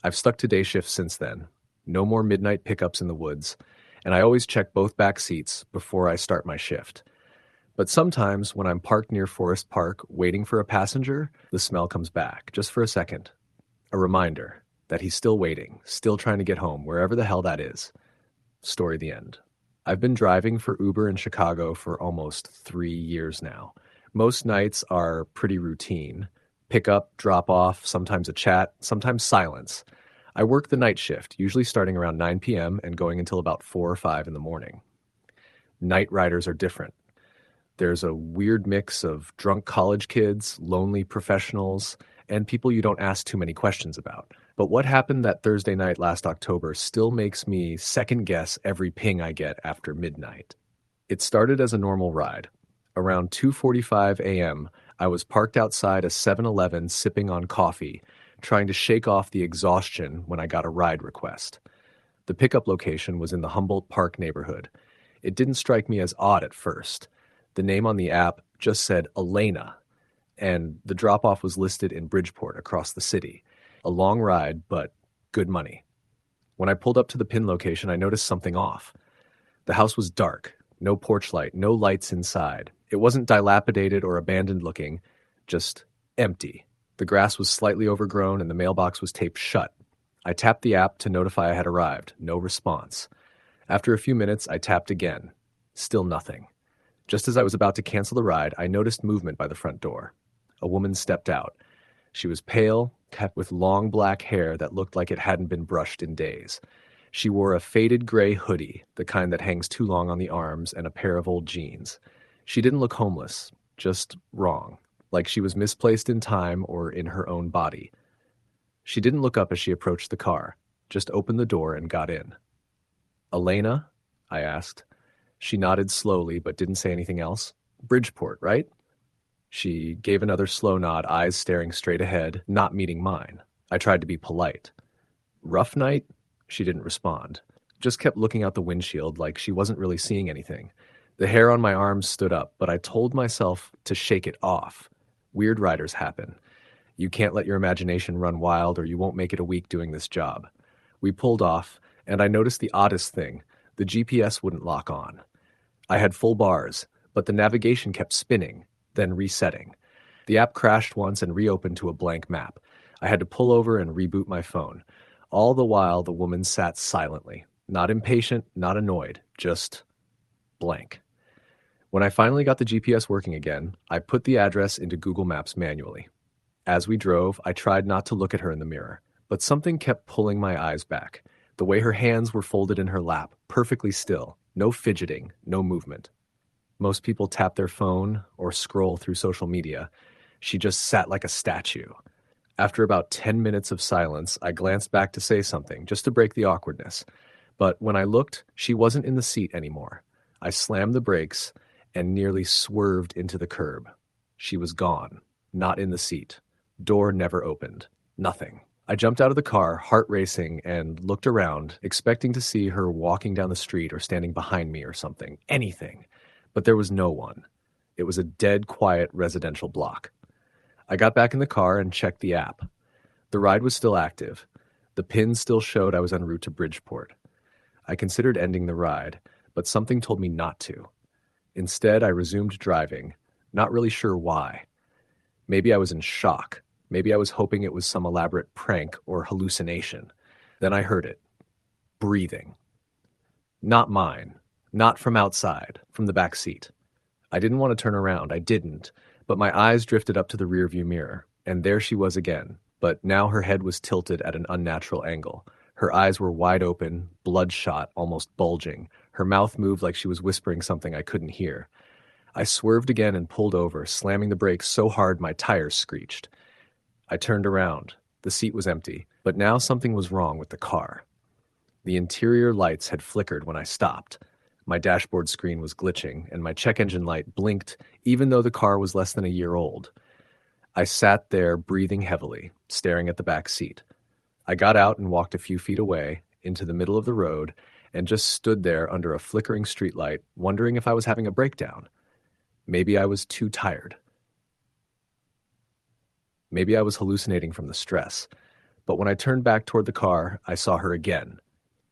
I've stuck to day shifts since then. No more midnight pickups in the woods, and I always check both back seats before I start my shift. But sometimes when I'm parked near Forest Park waiting for a passenger, the smell comes back, just for a second. A reminder that he's still waiting, still trying to get home, wherever the hell that is. Story the end. I've been driving for Uber in Chicago for almost 3 years now. Most nights are pretty routine. Pick up, drop off, sometimes a chat, sometimes silence. I work the night shift, usually starting around 9 p.m. and going until about 4 or 5 in the morning. Night riders are different. There's a weird mix of drunk college kids, lonely professionals, and people you don't ask too many questions about. But what happened that Thursday night last October still makes me second guess every ping I get after midnight. It started as a normal ride. Around 2:45 a.m., I was parked outside a 7-Eleven sipping on coffee, trying to shake off the exhaustion when I got a ride request. The pickup location was in the Humboldt Park neighborhood. It didn't strike me as odd at first. The name on the app just said Elena, and the drop-off was listed in Bridgeport across the city. A long ride, but good money. When I pulled up to the pin location, I noticed something off. The house was dark, no porch light, no lights inside. It wasn't dilapidated or abandoned looking, just empty. The grass was slightly overgrown and the mailbox was taped shut. I tapped the app to notify I had arrived. No response. After a few minutes, I tapped again. Still nothing. Just as I was about to cancel the ride, I noticed movement by the front door. A woman stepped out. She was pale, kept with long black hair that looked like it hadn't been brushed in days. She wore a faded gray hoodie, the kind that hangs too long on the arms, and a pair of old jeans. She didn't look homeless, just wrong, like she was misplaced in time or in her own body. She didn't look up as she approached the car, just opened the door and got in. "Elena?" I asked. She nodded slowly but didn't say anything else. "Bridgeport, right?" She gave another slow nod, eyes staring straight ahead, not meeting mine. I tried to be polite. "Rough night?" She didn't respond. Just kept looking out the windshield like she wasn't really seeing anything. The hair on my arms stood up, but I told myself to shake it off. Weird riders happen. You can't let your imagination run wild or you won't make it a week doing this job. We pulled off, and I noticed the oddest thing. The GPS wouldn't lock on. I had full bars, but the navigation kept spinning, then resetting. The app crashed once and reopened to a blank map. I had to pull over and reboot my phone. All the while, the woman sat silently, not impatient, not annoyed, just blank. When I finally got the GPS working again, I put the address into Google Maps manually. As we drove, I tried not to look at her in the mirror, but something kept pulling my eyes back. The way her hands were folded in her lap, perfectly still, no fidgeting, no movement. Most people tap their phone or scroll through social media. She just sat like a statue. After about 10 minutes of silence, I glanced back to say something, just to break the awkwardness. But when I looked, she wasn't in the seat anymore. I slammed the brakes and nearly swerved into the curb. She was gone, not in the seat. Door never opened. Nothing. I jumped out of the car, heart racing, and looked around, expecting to see her walking down the street or standing behind me or something. Anything. But there was no one. It was a dead quiet residential block. I got back in the car and checked the app. The ride was still active. The pin still showed I was en route to Bridgeport. I considered ending the ride, but something told me not to. Instead, I resumed driving, not really sure why. Maybe I was in shock. Maybe I was hoping it was some elaborate prank or hallucination. Then I heard it. Breathing. Not mine. Not from outside, from the back seat. I didn't want to turn around. I didn't, but my eyes drifted up to the rearview mirror, and there she was again, but now her head was tilted at an unnatural angle. Her eyes were wide open, bloodshot, almost bulging. Her mouth moved like she was whispering something I couldn't hear. I swerved again and pulled over, slamming the brakes so hard my tires screeched. I turned around. The seat was empty, but now something was wrong with the car. The interior lights had flickered when I stopped. My dashboard screen was glitching, and my check engine light blinked even though the car was less than a year old. I sat there breathing heavily, staring at the back seat. I got out and walked a few feet away, into the middle of the road, and just stood there under a flickering streetlight, wondering if I was having a breakdown. Maybe I was too tired. Maybe I was hallucinating from the stress. But when I turned back toward the car, I saw her again,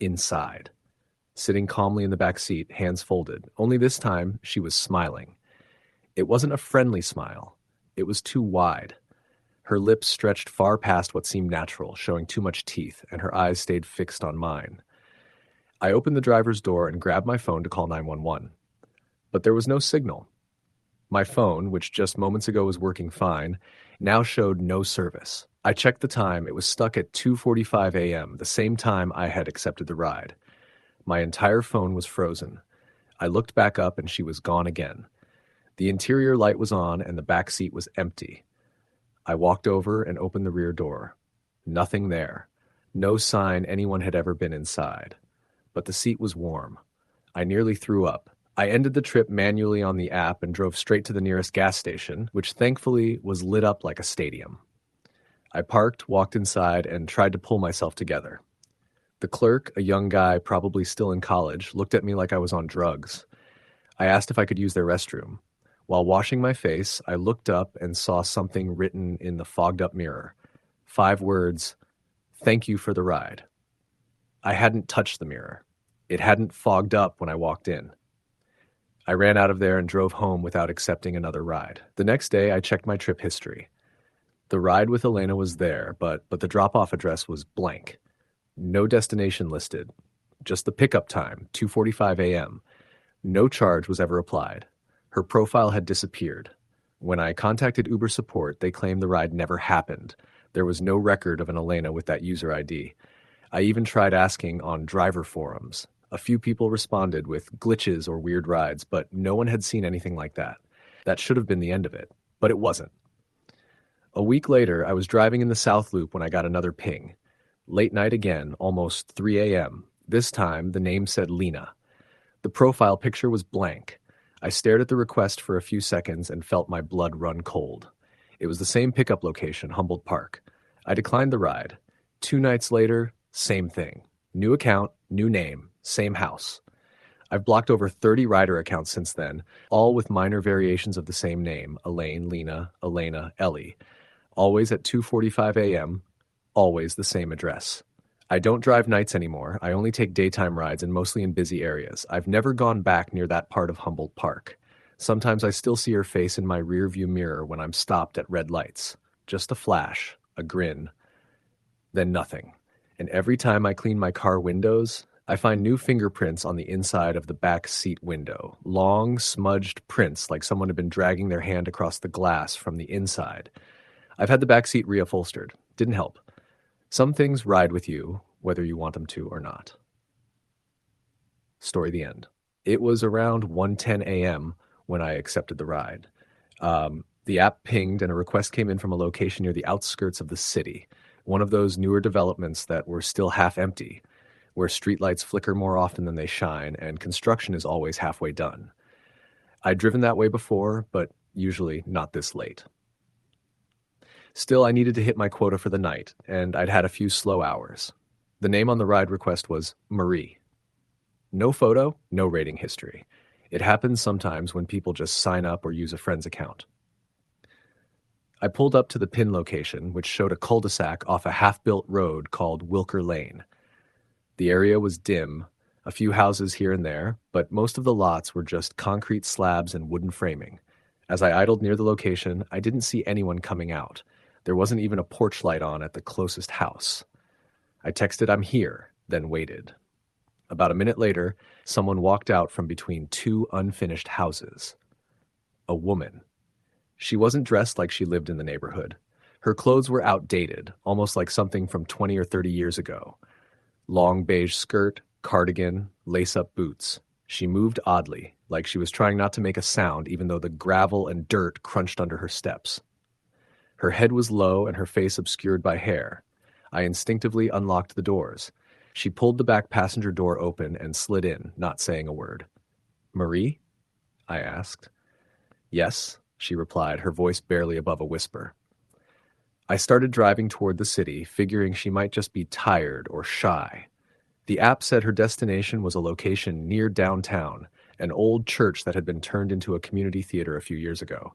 inside. Sitting calmly in the back seat, hands folded, only this time she was smiling. It wasn't a friendly smile. It was too wide. Her lips stretched far past what seemed natural, showing too much teeth, and her eyes stayed fixed on mine. I opened the driver's door and grabbed my phone to call 911. But there was no signal. My phone, which just moments ago was working fine, now showed no service. I checked the time. It was stuck at 2:45 a.m., the same time I had accepted the ride. My entire phone was frozen. I looked back up and she was gone again. The interior light was on and the back seat was empty. I walked over and opened the rear door. Nothing there. No sign anyone had ever been inside. But the seat was warm. I nearly threw up. I ended the trip manually on the app and drove straight to the nearest gas station, which thankfully was lit up like a stadium. I parked, walked inside, and tried to pull myself together. The clerk, a young guy probably still in college, looked at me like I was on drugs. I asked if I could use their restroom. While washing my face, I looked up and saw something written in the fogged-up mirror. 5 words, "Thank you for the ride." I hadn't touched the mirror. It hadn't fogged up when I walked in. I ran out of there and drove home without accepting another ride. The next day, I checked my trip history. The ride with Elena was there, but the drop-off address was blank. No destination listed. Just the pickup time, 2:45 a.m. No charge was ever applied. Her profile had disappeared. When I contacted Uber support, they claimed the ride never happened. There was no record of an Elena with that user ID. I even tried asking on driver forums. A few people responded with glitches or weird rides, but no one had seen anything like that. That should have been the end of it, but it wasn't. A week later, I was driving in the South Loop when I got another ping. Late night again, almost 3 a.m. This time, the name said Lena. The profile picture was blank. I stared at the request for a few seconds and felt my blood run cold. It was the same pickup location, Humboldt Park. I declined the ride. 2 nights later, same thing. New account, new name, same house. I've blocked over 30 rider accounts since then, all with minor variations of the same name, Elaine, Lena, Elena, Ellie. Always at 2:45 a.m., always the same address. I don't drive nights anymore. I only take daytime rides and mostly in busy areas. I've never gone back near that part of Humboldt Park. Sometimes I still see her face in my rearview mirror when I'm stopped at red lights. Just a flash, a grin, then nothing. And every time I clean my car windows, I find new fingerprints on the inside of the back seat window. Long, smudged prints like someone had been dragging their hand across the glass from the inside. I've had the back seat reupholstered. Didn't help. Some things ride with you, whether you want them to or not. Story the end. It was around 1:10 a.m. when I accepted the ride. The app pinged and a request came in from a location near the outskirts of the city, one of those newer developments that were still half empty, where streetlights flicker more often than they shine and construction is always halfway done. I'd driven that way before, but usually not this late. Still, I needed to hit my quota for the night, and I'd had a few slow hours. The name on the ride request was Marie. No photo, no rating history. It happens sometimes when people just sign up or use a friend's account. I pulled up to the pin location, which showed a cul-de-sac off a half-built road called Wilker Lane. The area was dim, a few houses here and there, but most of the lots were just concrete slabs and wooden framing. As I idled near the location, I didn't see anyone coming out. There wasn't even a porch light on at the closest house. I texted, "I'm here," then waited. About a minute later, someone walked out from between two unfinished houses. A woman. She wasn't dressed like she lived in the neighborhood. Her clothes were outdated, almost like something from 20 or 30 years ago. Long beige skirt, cardigan, lace-up boots. She moved oddly, like she was trying not to make a sound even though the gravel and dirt crunched under her steps. Her head was low and her face obscured by hair. I instinctively unlocked the doors. She pulled the back passenger door open and slid in, not saying a word. "Marie?" I asked. "Yes," she replied, her voice barely above a whisper. I started driving toward the city, figuring she might just be tired or shy. The app said her destination was a location near downtown, an old church that had been turned into a community theater a few years ago.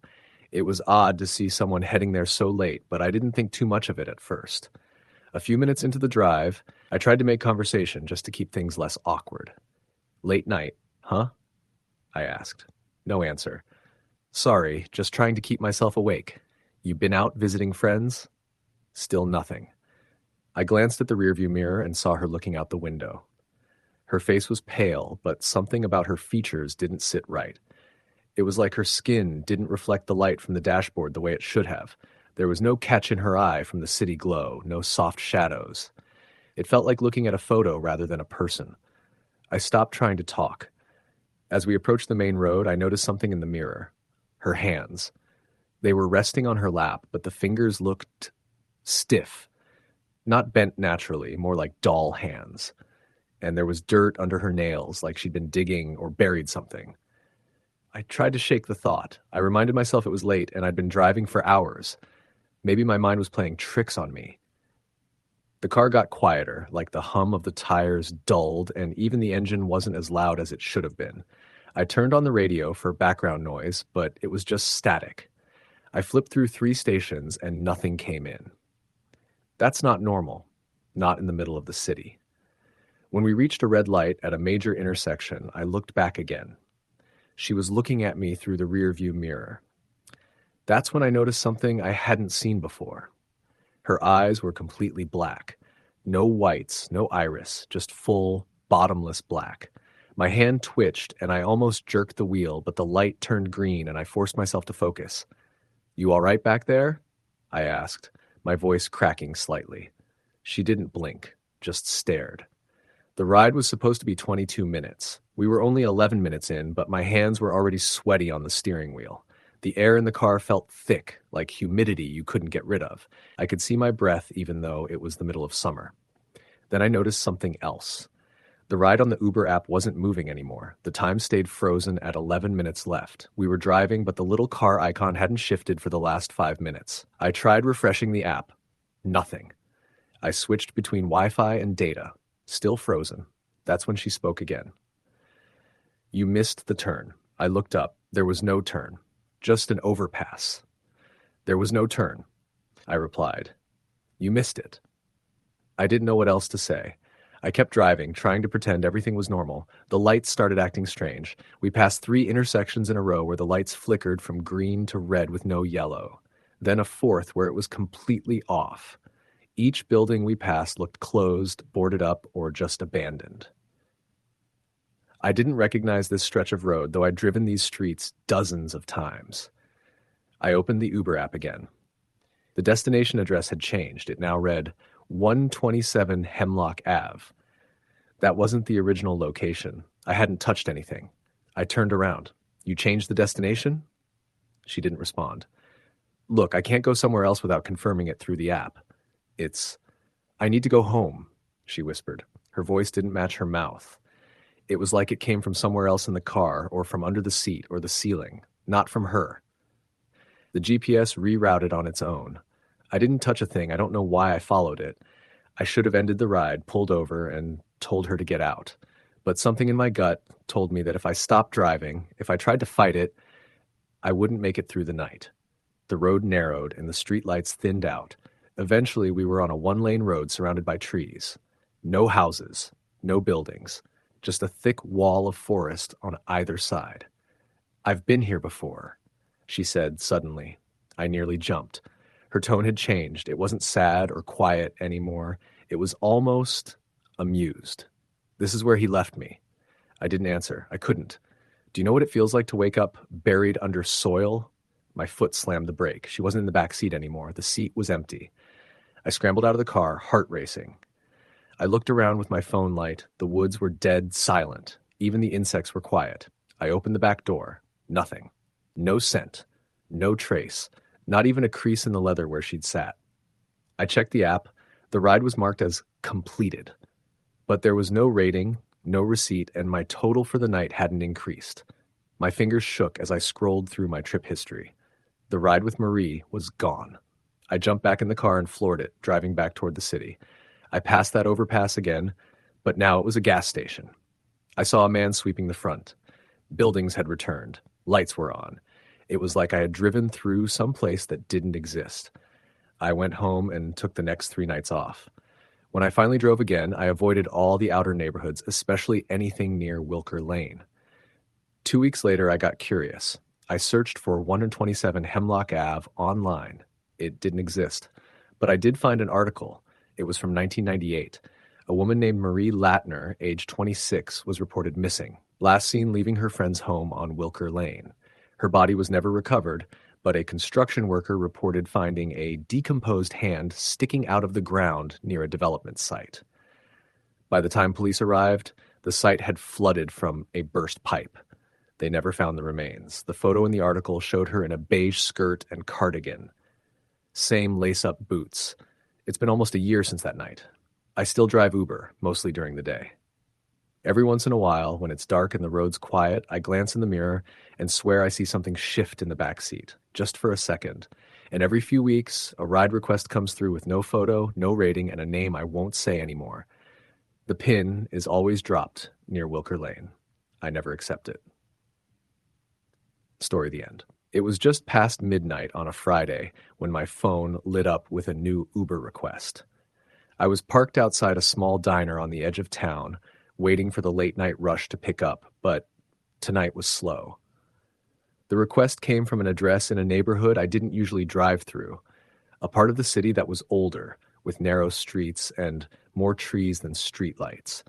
It was odd to see someone heading there so late, but I didn't think too much of it at first. A few minutes into the drive, I tried to make conversation just to keep things less awkward. "Late night, huh?" I asked. No answer. "Sorry, just trying to keep myself awake. You been out visiting friends?" Still nothing. I glanced at the rearview mirror and saw her looking out the window. Her face was pale, but something about her features didn't sit right. It was like her skin didn't reflect the light from the dashboard the way it should have. There was no catch in her eye from the city glow, no soft shadows. It felt like looking at a photo rather than a person. I stopped trying to talk. As we approached the main road, I noticed something in the mirror. Her hands. They were resting on her lap, but the fingers looked stiff. Not bent naturally, more like doll hands. And there was dirt under her nails, like she'd been digging or buried something. I tried to shake the thought. I reminded myself it was late and I'd been driving for hours. Maybe my mind was playing tricks on me. The car got quieter, like the hum of the tires dulled, and even the engine wasn't as loud as it should have been. I turned on the radio for background noise, but it was just static. I flipped through 3 stations and nothing came in. That's not normal, not in the middle of the city. When we reached a red light at a major intersection, I looked back again. She was looking at me through the rearview mirror. That's when I noticed something I hadn't seen before. Her eyes were completely black. No whites, no iris, just full, bottomless black. My hand twitched and I almost jerked the wheel, but the light turned green and I forced myself to focus. "You all right back there?" I asked, my voice cracking slightly. She didn't blink, just stared. The ride was supposed to be 22 minutes. We were only 11 minutes in, but my hands were already sweaty on the steering wheel. The air in the car felt thick, like humidity you couldn't get rid of. I could see my breath even though it was the middle of summer. Then I noticed something else. The ride on the Uber app wasn't moving anymore. The time stayed frozen at 11 minutes left. We were driving, but the little car icon hadn't shifted for the last 5 minutes. I tried refreshing the app. Nothing. I switched between Wi-Fi and data. Still frozen. That's when she spoke again. "You missed the turn." I looked up. There was no turn. Just an overpass. "There was no turn," I replied. "You missed it." I didn't know what else to say. I kept driving, trying to pretend everything was normal. The lights started acting strange. We passed 3 intersections in a row where the lights flickered from green to red with no yellow. Then a 4th where it was completely off. Each building we passed looked closed, boarded up, or just abandoned. I didn't recognize this stretch of road, though I'd driven these streets dozens of times. I opened the Uber app again. The destination address had changed. It now read 127 Hemlock Ave. That wasn't the original location. I hadn't touched anything. I turned around. "You changed the destination?" She didn't respond. "Look, I can't go somewhere else without confirming it through the app. I need to go home," she whispered. Her voice didn't match her mouth. It was like it came from somewhere else in the car, or from under the seat or the ceiling, not from her. The GPS rerouted on its own. I didn't touch a thing. I don't know why I followed it. I should have ended the ride, pulled over, and told her to get out. But something in my gut told me that if I stopped driving, if I tried to fight it, I wouldn't make it through the night. The road narrowed and the streetlights thinned out. Eventually, we were on a one-lane road surrounded by trees. No houses, no buildings, just a thick wall of forest on either side. "I've been here before," she said suddenly. I nearly jumped. Her tone had changed. It wasn't sad or quiet anymore. It was almost amused. "This is where he left me." I didn't answer. I couldn't. "Do you know what it feels like to wake up buried under soil?" My foot slammed the brake. She wasn't in the back seat anymore. The seat was empty. I scrambled out of the car, heart racing. I looked around with my phone light. The woods were dead silent. Even the insects were quiet. I opened the back door. Nothing. No scent. No trace. Not even a crease in the leather where she'd sat. I checked the app. The ride was marked as completed. But there was no rating, no receipt, and my total for the night hadn't increased. My fingers shook as I scrolled through my trip history. The ride with Marie was gone. I jumped back in the car and floored it, driving back toward the city. I passed that overpass again, but now it was a gas station. I saw a man sweeping the front. Buildings had returned. Lights were on. It was like I had driven through some place that didn't exist. I went home and took the next 3 nights off. When I finally drove again, I avoided all the outer neighborhoods, especially anything near Wilker Lane. 2 weeks later, I got curious. I searched for 127 Hemlock Ave online. It didn't exist. But I did find an article. It was from 1998. A woman named Marie Latner, age 26, was reported missing, last seen leaving her friend's home on Wilker Lane. Her body was never recovered, but a construction worker reported finding a decomposed hand sticking out of the ground near a development site. By the time police arrived, the site had flooded from a burst pipe. They never found the remains. The photo in the article showed her in a beige skirt and cardigan. Same lace-up boots. It's been almost a year since that night. I still drive Uber, mostly during the day. Every once in a while, when it's dark and the road's quiet, I glance in the mirror and swear I see something shift in the back seat, just for a second. And every few weeks, a ride request comes through with no photo, no rating, and a name I won't say anymore. The pin is always dropped near Wilker Lane. I never accept it. Story the end. It was just past midnight on a Friday when my phone lit up with a new Uber request. I was parked outside a small diner on the edge of town, waiting for the late-night rush to pick up, but tonight was slow. The request came from an address in a neighborhood I didn't usually drive through, a part of the city that was older, with narrow streets and more trees than streetlights.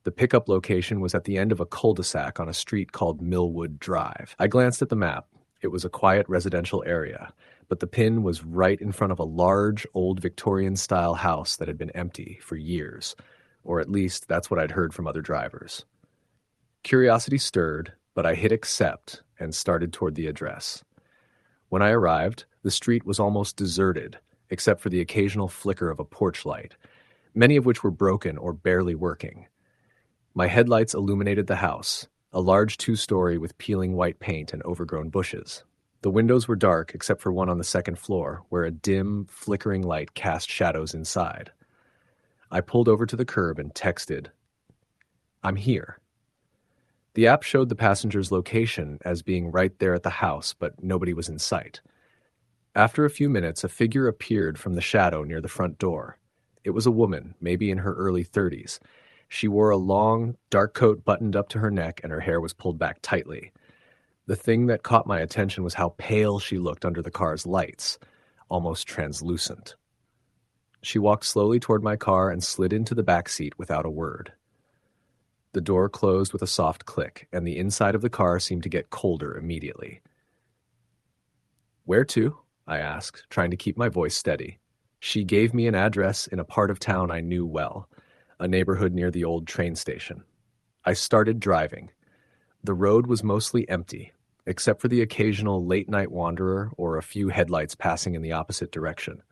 The pickup location was at the end of a cul-de-sac on a street called Millwood Drive. I glanced at the map. It was a quiet residential area, but the pin was right in front of a large, old Victorian-style house that had been empty for years, or at least that's what I'd heard from other drivers. Curiosity stirred, but I hit accept and started toward the address. When I arrived, the street was almost deserted, except for the occasional flicker of a porch light, many of which were broken or barely working. My headlights illuminated the house, a large 2-story with peeling white paint and overgrown bushes. The windows were dark except for one on the second floor, where a dim, flickering light cast shadows inside. I pulled over to the curb and texted, "I'm here." The app showed the passenger's location as being right there at the house, but nobody was in sight. After a few minutes, a figure appeared from the shadow near the front door. It was a woman, maybe in her early 30s. She wore a long, dark coat buttoned up to her neck, and her hair was pulled back tightly. The thing that caught my attention was how pale she looked under the car's lights, almost translucent. She walked slowly toward my car and slid into the back seat without a word. The door closed with a soft click, and the inside of the car seemed to get colder immediately. "Where to?" I asked, trying to keep my voice steady. She gave me an address in a part of town I knew well, a neighborhood near the old train station. I started driving. The road was mostly empty, except for the occasional late-night wanderer or a few headlights passing in the opposite direction.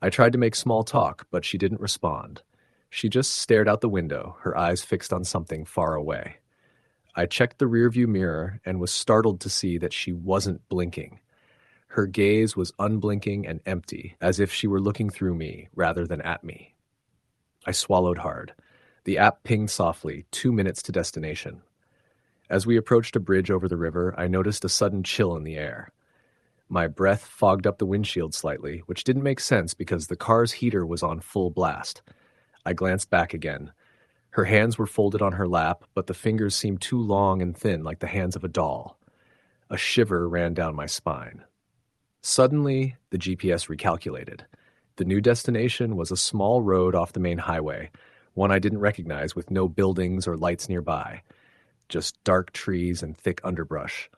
I tried to make small talk, but she didn't respond. She just stared out the window, her eyes fixed on something far away. I checked the rearview mirror and was startled to see that she wasn't blinking. Her gaze was unblinking and empty, as if she were looking through me rather than at me. I swallowed hard. The app pinged softly, 2 minutes to destination. As we approached a bridge over the river, I noticed a sudden chill in the air. My breath fogged up the windshield slightly, which didn't make sense because the car's heater was on full blast. I glanced back again. Her hands were folded on her lap, but the fingers seemed too long and thin, like the hands of a doll. A shiver ran down my spine. Suddenly, the GPS recalculated. The new destination was a small road off the main highway, one I didn't recognize with no buildings or lights nearby, just dark trees and thick underbrush.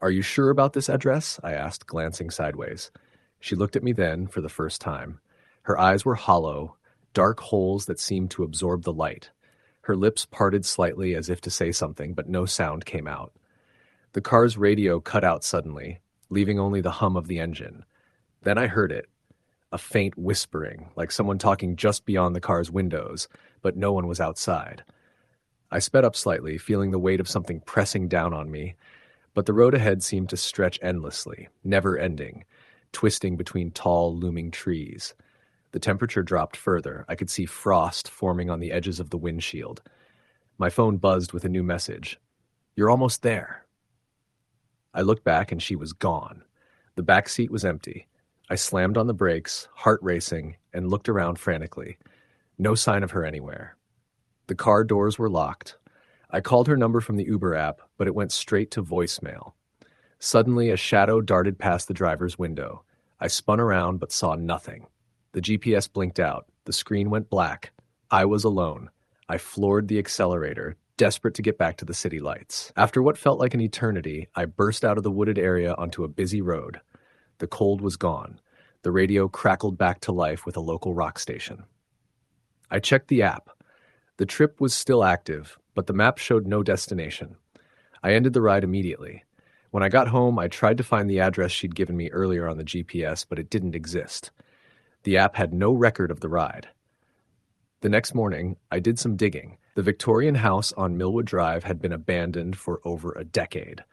"Are you sure about this address?" I asked, glancing sideways. She looked at me then for the first time. Her eyes were hollow, dark holes that seemed to absorb the light. Her lips parted slightly as if to say something, but no sound came out. The car's radio cut out suddenly, leaving only the hum of the engine. Then I heard it, a faint whispering, like someone talking just beyond the car's windows, but no one was outside. I sped up slightly, feeling the weight of something pressing down on me, but the road ahead seemed to stretch endlessly, never ending, twisting between tall, looming trees. The temperature dropped further. I could see frost forming on the edges of the windshield. My phone buzzed with a new message. "You're almost there." I looked back and she was gone. The back seat was empty. I slammed on the brakes, heart racing, and looked around frantically. No sign of her anywhere. The car doors were locked. I called her number from the Uber app, but it went straight to voicemail. Suddenly, a shadow darted past the driver's window. I spun around but saw nothing. The GPS blinked out. The screen went black. I was alone. I floored the accelerator, desperate to get back to the city lights. After what felt like an eternity, I burst out of the wooded area onto a busy road. The cold was gone. The radio crackled back to life with a local rock station. I checked the app. The trip was still active, but the map showed no destination. I ended the ride immediately. When I got home, I tried to find the address she'd given me earlier on the GPS, but it didn't exist. The app had no record of the ride. The next morning, I did some digging. The Victorian house on Millwood Drive had been abandoned for over a decade.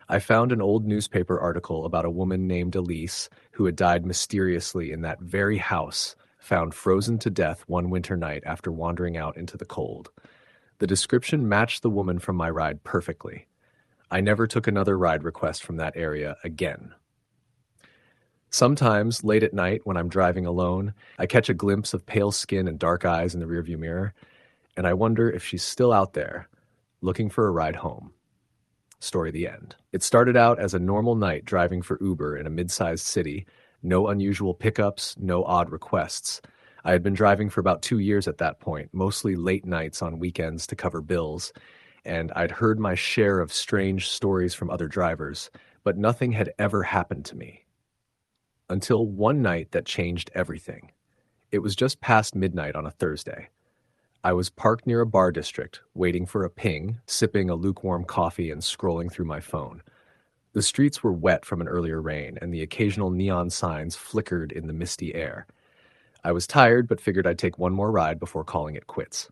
I found an old newspaper article about a woman named Elise who had died mysteriously in that very house, found frozen to death one winter night after wandering out into the cold. The description matched the woman from my ride perfectly. I never took another ride request from that area again. Sometimes, late at night when I'm driving alone, I catch a glimpse of pale skin and dark eyes in the rearview mirror, and I wonder if she's still out there, looking for a ride home. Story the end. It started out as a normal night driving for Uber in a mid-sized city, no unusual pickups, no odd requests. I had been driving for about 2 years at that point, mostly late nights on weekends to cover bills, and I'd heard my share of strange stories from other drivers, but nothing had ever happened to me. Until one night that changed everything. It was just past midnight on a Thursday. I was parked near a bar district, waiting for a ping, sipping a lukewarm coffee and scrolling through my phone. The streets were wet from an earlier rain, and the occasional neon signs flickered in the misty air. I was tired, but figured I'd take one more ride before calling it quits.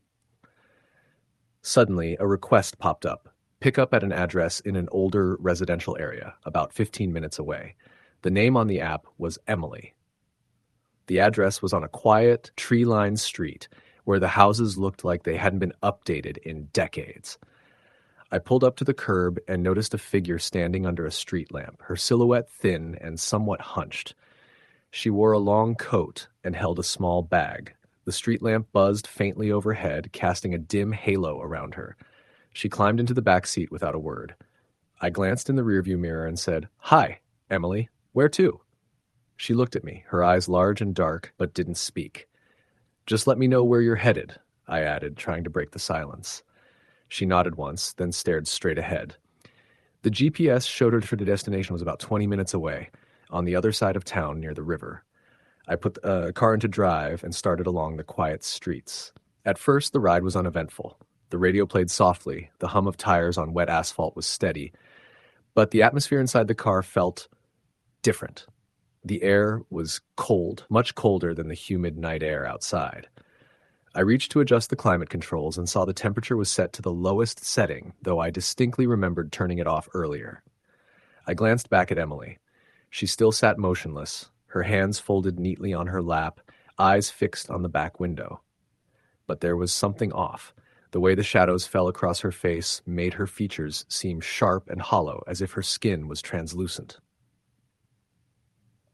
Suddenly, a request popped up. Pick up at an address in an older residential area, about 15 minutes away. The name on the app was Emily. The address was on a quiet, tree-lined street where the houses looked like they hadn't been updated in decades. I pulled up to the curb and noticed a figure standing under a street lamp, her silhouette thin and somewhat hunched. She wore a long coat and held a small bag. The street lamp buzzed faintly overhead, casting a dim halo around her. She climbed into the back seat without a word. I glanced in the rearview mirror and said, "Hi, Emily. Where to?" She looked at me, her eyes large and dark, but didn't speak. "Just let me know where you're headed," I added, trying to break the silence. She nodded once, then stared straight ahead. The GPS showed her the destination was about 20 minutes away, on the other side of town near the river. I put the car into drive and started along the quiet streets. At first, the ride was uneventful. The radio played softly, the hum of tires on wet asphalt was steady, but the atmosphere inside the car felt different. The air was cold, much colder than the humid night air outside. I reached to adjust the climate controls and saw the temperature was set to the lowest setting, though I distinctly remembered turning it off earlier. I glanced back at Emily. She still sat motionless, her hands folded neatly on her lap, eyes fixed on the back window. but there was something off. The way the shadows fell across her face made her features seem sharp and hollow, as if her skin was translucent.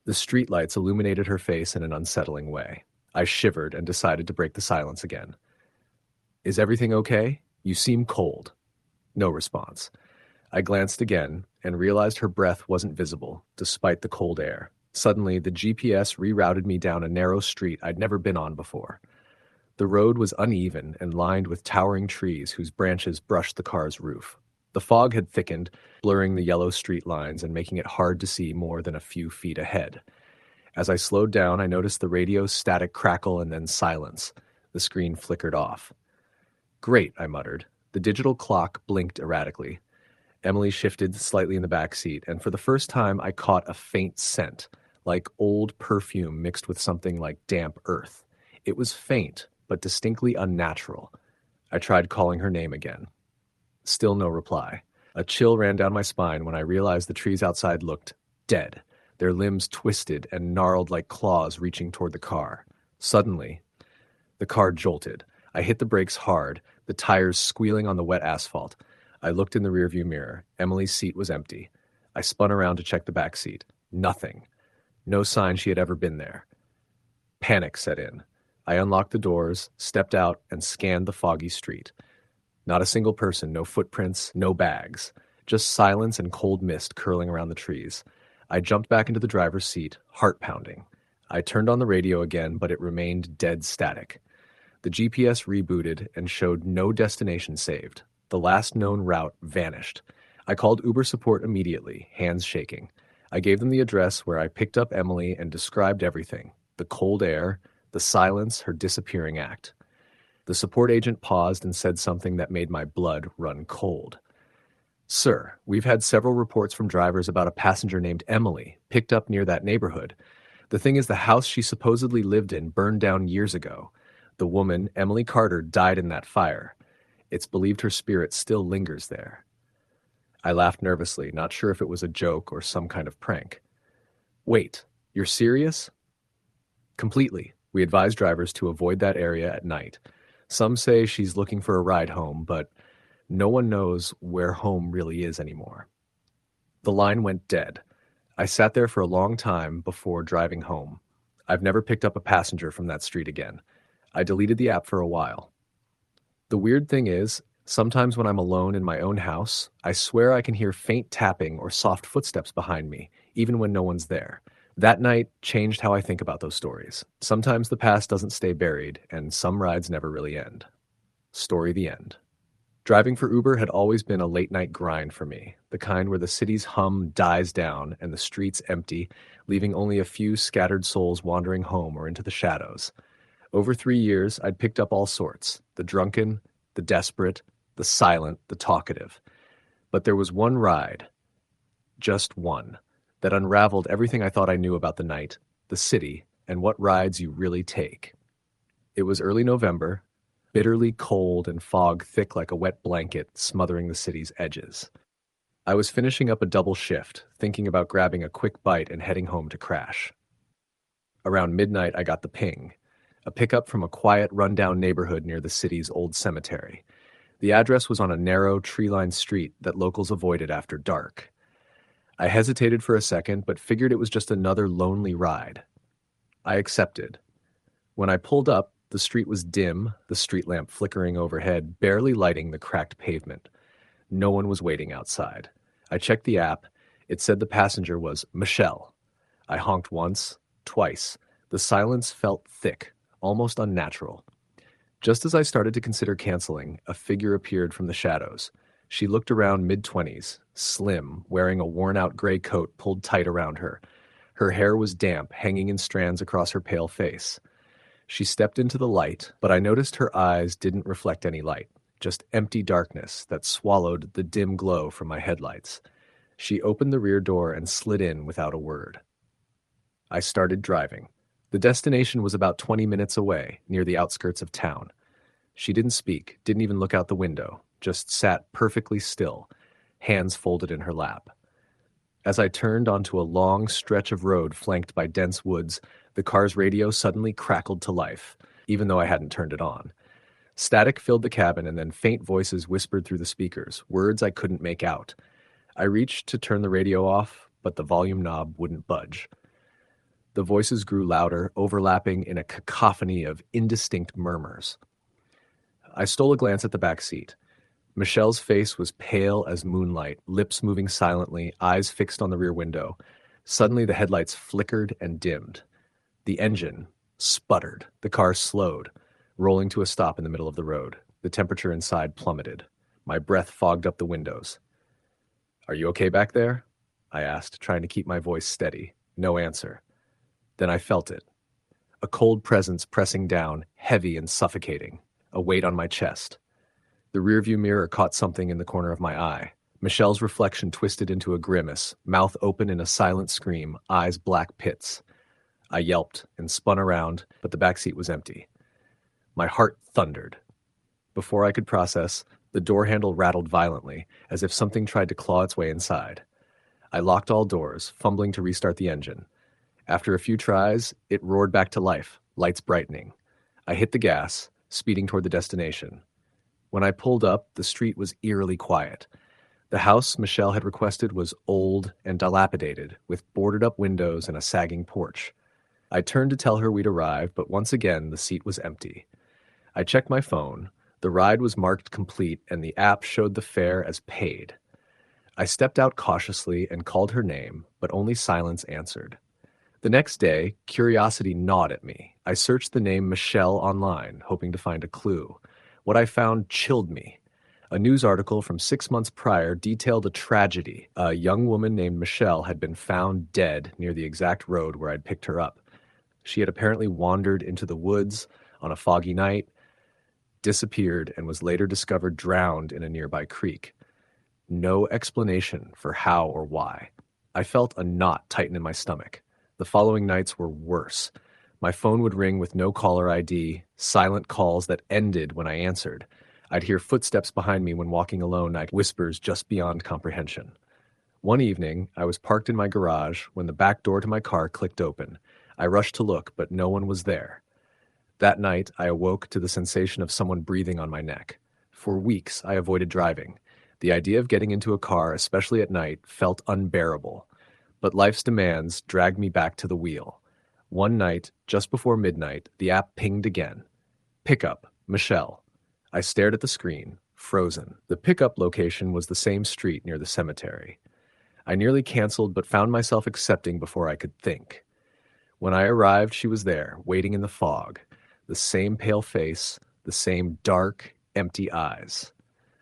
The streetlights illuminated her face in an unsettling way. I shivered and decided to break the silence again. "Is everything okay? You seem cold." No response. I glanced again and realized her breath wasn't visible, despite the cold air. Suddenly, the GPS rerouted me down a narrow street I'd never been on before. The road was uneven and lined with towering trees whose branches brushed the car's roof. The fog had thickened, blurring the yellow street lines and making it hard to see more than a few feet ahead. As I slowed down, I noticed the radio's static crackle and then silence. The screen flickered off. "Great," I muttered. The digital clock blinked erratically. Emily shifted slightly in the back seat, and for the first time I caught a faint scent, like old perfume mixed with something like damp earth. It was faint, but distinctly unnatural. I tried calling her name again. Still no reply. A chill ran down my spine when I realized the trees outside looked dead, their limbs twisted and gnarled like claws reaching toward the car. Suddenly, the car jolted. I hit the brakes hard, the tires squealing on the wet asphalt. I looked in the rearview mirror. Emily's seat was empty. I spun around to check the back seat. Nothing. No sign she had ever been there. Panic set in. I unlocked the doors, stepped out, and scanned the foggy street. Not a single person, no footprints, no bags. Just silence and cold mist curling around the trees. I jumped back into the driver's seat, heart pounding. I turned on the radio again, but it remained dead static. The GPS rebooted and showed no destination saved. The last known route vanished. I called Uber support immediately, hands shaking. I gave them the address where I picked up Emily and described everything: the cold air, the silence, her disappearing act. The support agent paused and said something that made my blood run cold. "Sir, we've had several reports from drivers about a passenger named Emily, picked up near that neighborhood. The thing is, the house she supposedly lived in burned down years ago. The woman, Emily Carter, died in that fire. It's believed her spirit still lingers there." I laughed nervously, not sure if it was a joke or some kind of prank. "Wait, you're serious?" "Completely. We advise drivers to avoid that area at night. Some say she's looking for a ride home, but no one knows where home really is anymore." The line went dead. I sat there for a long time before driving home. I've never picked up a passenger from that street again. I deleted the app for a while. The weird thing is, sometimes when I'm alone in my own house, I swear I can hear faint tapping or soft footsteps behind me, even when no one's there. That night changed how I think about those stories. Sometimes the past doesn't stay buried, and some rides never really end. Story the end. Driving for Uber had always been a late-night grind for me, the kind where the city's hum dies down and the streets empty, leaving only a few scattered souls wandering home or into the shadows. Over 3 years, I'd picked up all sorts: the drunken, the desperate, the silent, the talkative. But there was one ride, just one, that unraveled everything I thought I knew about the night, the city, and what rides you really take. It was early November, bitterly cold and fog thick like a wet blanket smothering the city's edges. I was finishing up a double shift, thinking about grabbing a quick bite and heading home to crash. Around midnight, I got the ping. A pickup from a quiet, rundown neighborhood near the city's old cemetery. The address was on a narrow, tree-lined street that locals avoided after dark. I hesitated for a second, but figured it was just another lonely ride. I accepted. When I pulled up, the street was dim, the street lamp flickering overhead, barely lighting the cracked pavement. No one was waiting outside. I checked the app. It said the passenger was Michelle. I honked once, twice. The silence felt thick, almost unnatural. Just as I started to consider canceling, a figure appeared from the shadows. She looked around mid-20s, slim, wearing a worn-out gray coat pulled tight around her. Her hair was damp, hanging in strands across her pale face. She stepped into the light, but I noticed her eyes didn't reflect any light, just empty darkness that swallowed the dim glow from my headlights. She opened the rear door and slid in without a word. I started driving. The destination was about 20 minutes away, near the outskirts of town. She didn't speak, didn't even look out the window, just sat perfectly still, hands folded in her lap. As I turned onto a long stretch of road flanked by dense woods, the car's radio suddenly crackled to life, even though I hadn't turned it on. Static filled the cabin, and then faint voices whispered through the speakers, words I couldn't make out. I reached to turn the radio off, but the volume knob wouldn't budge. The voices grew louder, overlapping in a cacophony of indistinct murmurs. I stole a glance at the back seat. Michelle's face was pale as moonlight, lips moving silently, eyes fixed on the rear window. Suddenly the headlights flickered and dimmed. The engine sputtered. The car slowed, rolling to a stop in the middle of the road. The temperature inside plummeted. My breath fogged up the windows. "Are you okay back there?" I asked, trying to keep my voice steady. No answer. Then I felt it. A cold presence pressing down, heavy and suffocating. A weight on my chest. The rearview mirror caught something in the corner of my eye. Michelle's reflection twisted into a grimace, mouth open in a silent scream, eyes black pits. I yelped and spun around, but the backseat was empty. My heart thundered. Before I could process, the door handle rattled violently, as if something tried to claw its way inside. I locked all doors, fumbling to restart the engine. After a few tries, it roared back to life, lights brightening. I hit the gas, speeding toward the destination. When I pulled up, the street was eerily quiet. The house Michelle had requested was old and dilapidated, with boarded-up windows and a sagging porch. I turned to tell her we'd arrived, but once again the seat was empty. I checked my phone. The ride was marked complete, and the app showed the fare as paid. I stepped out cautiously and called her name, but only silence answered. The next day, curiosity gnawed at me. I searched the name Michelle online, hoping to find a clue. What I found chilled me. A news article from 6 months prior detailed a tragedy. A young woman named Michelle had been found dead near the exact road where I'd picked her up. She had apparently wandered into the woods on a foggy night, disappeared, and was later discovered drowned in a nearby creek. No explanation for how or why. I felt a knot tighten in my stomach. The following nights were worse. My phone would ring with no caller ID, silent calls that ended when I answered. I'd hear footsteps behind me when walking alone, whispers just beyond comprehension. One evening, I was parked in my garage when the back door to my car clicked open. I rushed to look, but no one was there. That night, I awoke to the sensation of someone breathing on my neck. For weeks, I avoided driving. The idea of getting into a car, especially at night, felt unbearable. But life's demands dragged me back to the wheel. One night, just before midnight, the app pinged again. Pickup, Michelle. I stared at the screen, frozen. The pickup location was the same street near the cemetery. I nearly canceled, but found myself accepting before I could think. When I arrived, she was there, waiting in the fog. The same pale face, the same dark, empty eyes.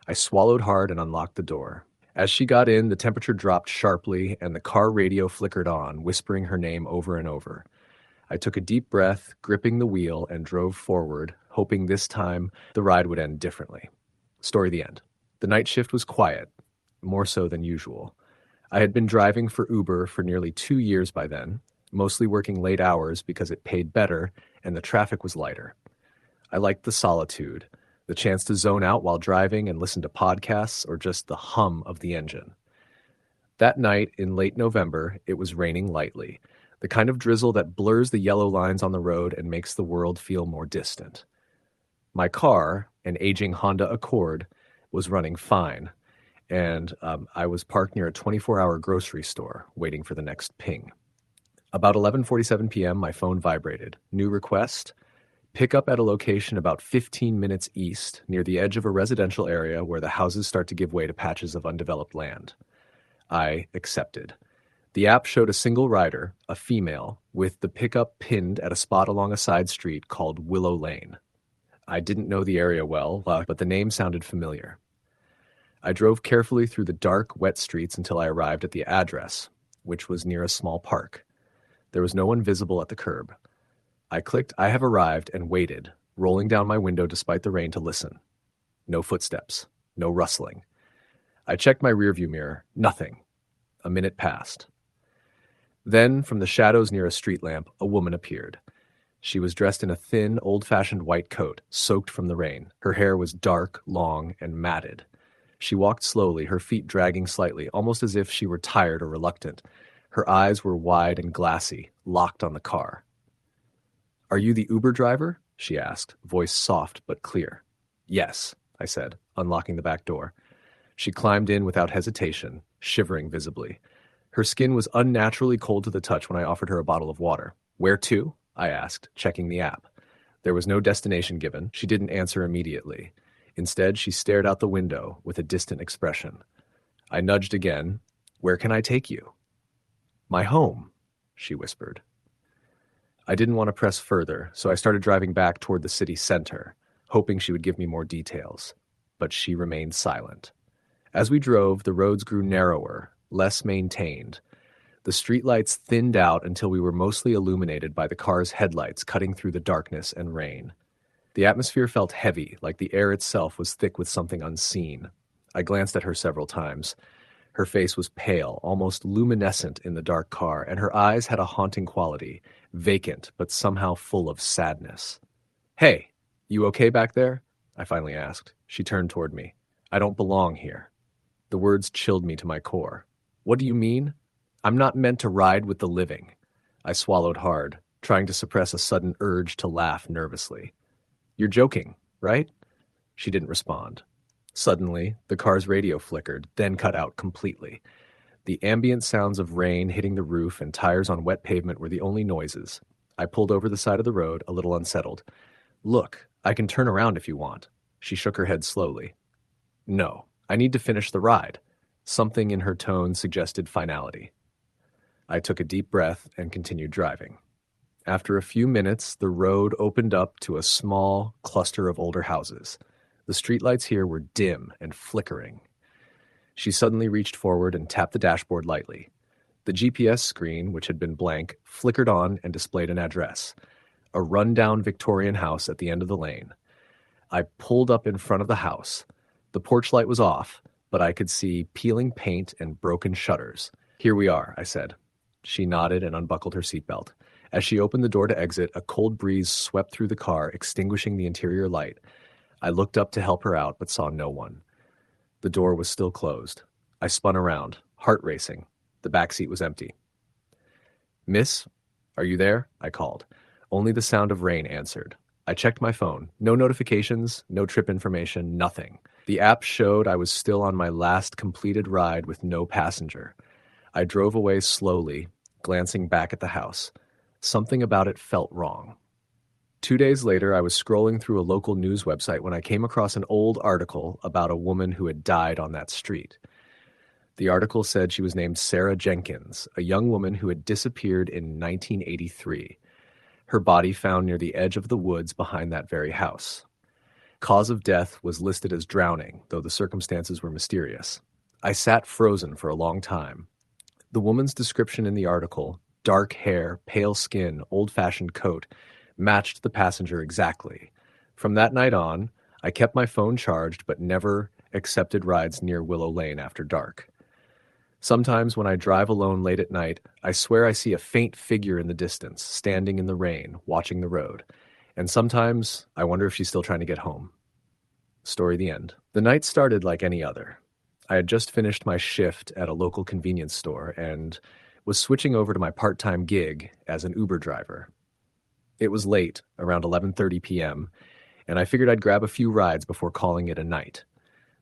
I swallowed hard and unlocked the door. As she got in, the temperature dropped sharply, and the car radio flickered on, whispering her name over and over. I took a deep breath, gripping the wheel, and drove forward, hoping this time the ride would end differently. Story the end. The night shift was quiet, more so than usual. I had been driving for Uber for nearly 2 years by then, mostly working late hours because it paid better and the traffic was lighter. I liked the solitude, the chance to zone out while driving and listen to podcasts or just the hum of the engine. That night in late November, it was raining lightly, the kind of drizzle that blurs the yellow lines on the road and makes the world feel more distant. My car, an aging Honda Accord, was running fine, and I was parked near a 24-hour grocery store waiting for the next ping. About 11:47 p.m., my phone vibrated. New request: pick up at a location about 15 minutes east, near the edge of a residential area where the houses start to give way to patches of undeveloped land. I accepted. The app showed a single rider, a female, with the pickup pinned at a spot along a side street called Willow Lane. I didn't know the area well, but the name sounded familiar. I drove carefully through the dark, wet streets until I arrived at the address, which was near a small park. There was no one visible at the curb. I clicked "I have arrived" and waited, rolling down my window despite the rain to listen. No footsteps, no rustling. I checked my rearview mirror. Nothing. A minute passed. Then, from the shadows near a street lamp, a woman appeared. She was dressed in a thin, old-fashioned white coat, soaked from the rain. Her hair was dark, long, and matted. She walked slowly, her feet dragging slightly, almost as if she were tired or reluctant. Her eyes were wide and glassy, locked on the car. "Are you the Uber driver?" she asked, voice soft but clear. Yes, I said, unlocking the back door. She climbed in without hesitation, shivering visibly. Her skin was unnaturally cold to the touch when I offered her a bottle of water. Where to? I asked, checking the app. There was no destination given. She didn't answer immediately. Instead, she stared out the window with a distant expression. I nudged again. Where can I take you? My home, she whispered. I didn't want to press further, so I started driving back toward the city center, hoping she would give me more details. But she remained silent. As we drove, the roads grew narrower, less maintained. The streetlights thinned out until we were mostly illuminated by the car's headlights cutting through the darkness and rain. The atmosphere felt heavy, like the air itself was thick with something unseen. I glanced at her several times. Her face was pale, almost luminescent in the dark car, and her eyes had a haunting quality, vacant but somehow full of sadness. Hey, you okay back there? I finally asked. She turned toward me. I don't belong here. The words chilled me to my core. What do you mean? I'm not meant to ride with the living. I swallowed hard, trying to suppress a sudden urge to laugh nervously. You're joking, right? She didn't respond. Suddenly, the car's radio flickered, then cut out completely. The ambient sounds of rain hitting the roof and tires on wet pavement were the only noises. I pulled over the side of the road, a little unsettled. Look, I can turn around if you want. She shook her head slowly. No, I need to finish the ride. Something in her tone suggested finality. I took a deep breath and continued driving. After a few minutes, the road opened up to a small cluster of older houses. The streetlights here were dim and flickering. She suddenly reached forward and tapped the dashboard lightly. The GPS screen, which had been blank, flickered on and displayed an address. A rundown Victorian house at the end of the lane. I pulled up in front of the house. The porch light was off, but I could see peeling paint and broken shutters. Here we are, I said. She nodded and unbuckled her seatbelt. As she opened the door to exit, a cold breeze swept through the car, extinguishing the interior light. I looked up to help her out, but saw no one. The door was still closed. I spun around, heart racing. The back seat was empty. Miss, are you there? I called. Only the sound of rain answered. I checked my phone. No notifications, no trip information, nothing. The app showed I was still on my last completed ride with no passenger. I drove away slowly, glancing back at the house. Something about it felt wrong. 2 days later, I was scrolling through a local news website when I came across an old article about a woman who had died on that street. The article said she was named Sarah Jenkins, a young woman who had disappeared in 1983. Her body found near the edge of the woods behind that very house. Cause of death was listed as drowning, though the circumstances were mysterious. I sat frozen for a long time. The woman's description in the article, dark hair, pale skin, old-fashioned coat, matched the passenger exactly. From that night on, I kept my phone charged but never accepted rides near Willow Lane after dark. Sometimes when I drive alone late at night, I swear I see a faint figure in the distance, standing in the rain, watching the road. And sometimes I wonder if she's still trying to get home. Story the end. The night started like any other. I had just finished my shift at a local convenience store and was switching over to my part-time gig as an Uber driver. It was late, around 11:30 p.m., and I figured I'd grab a few rides before calling it a night.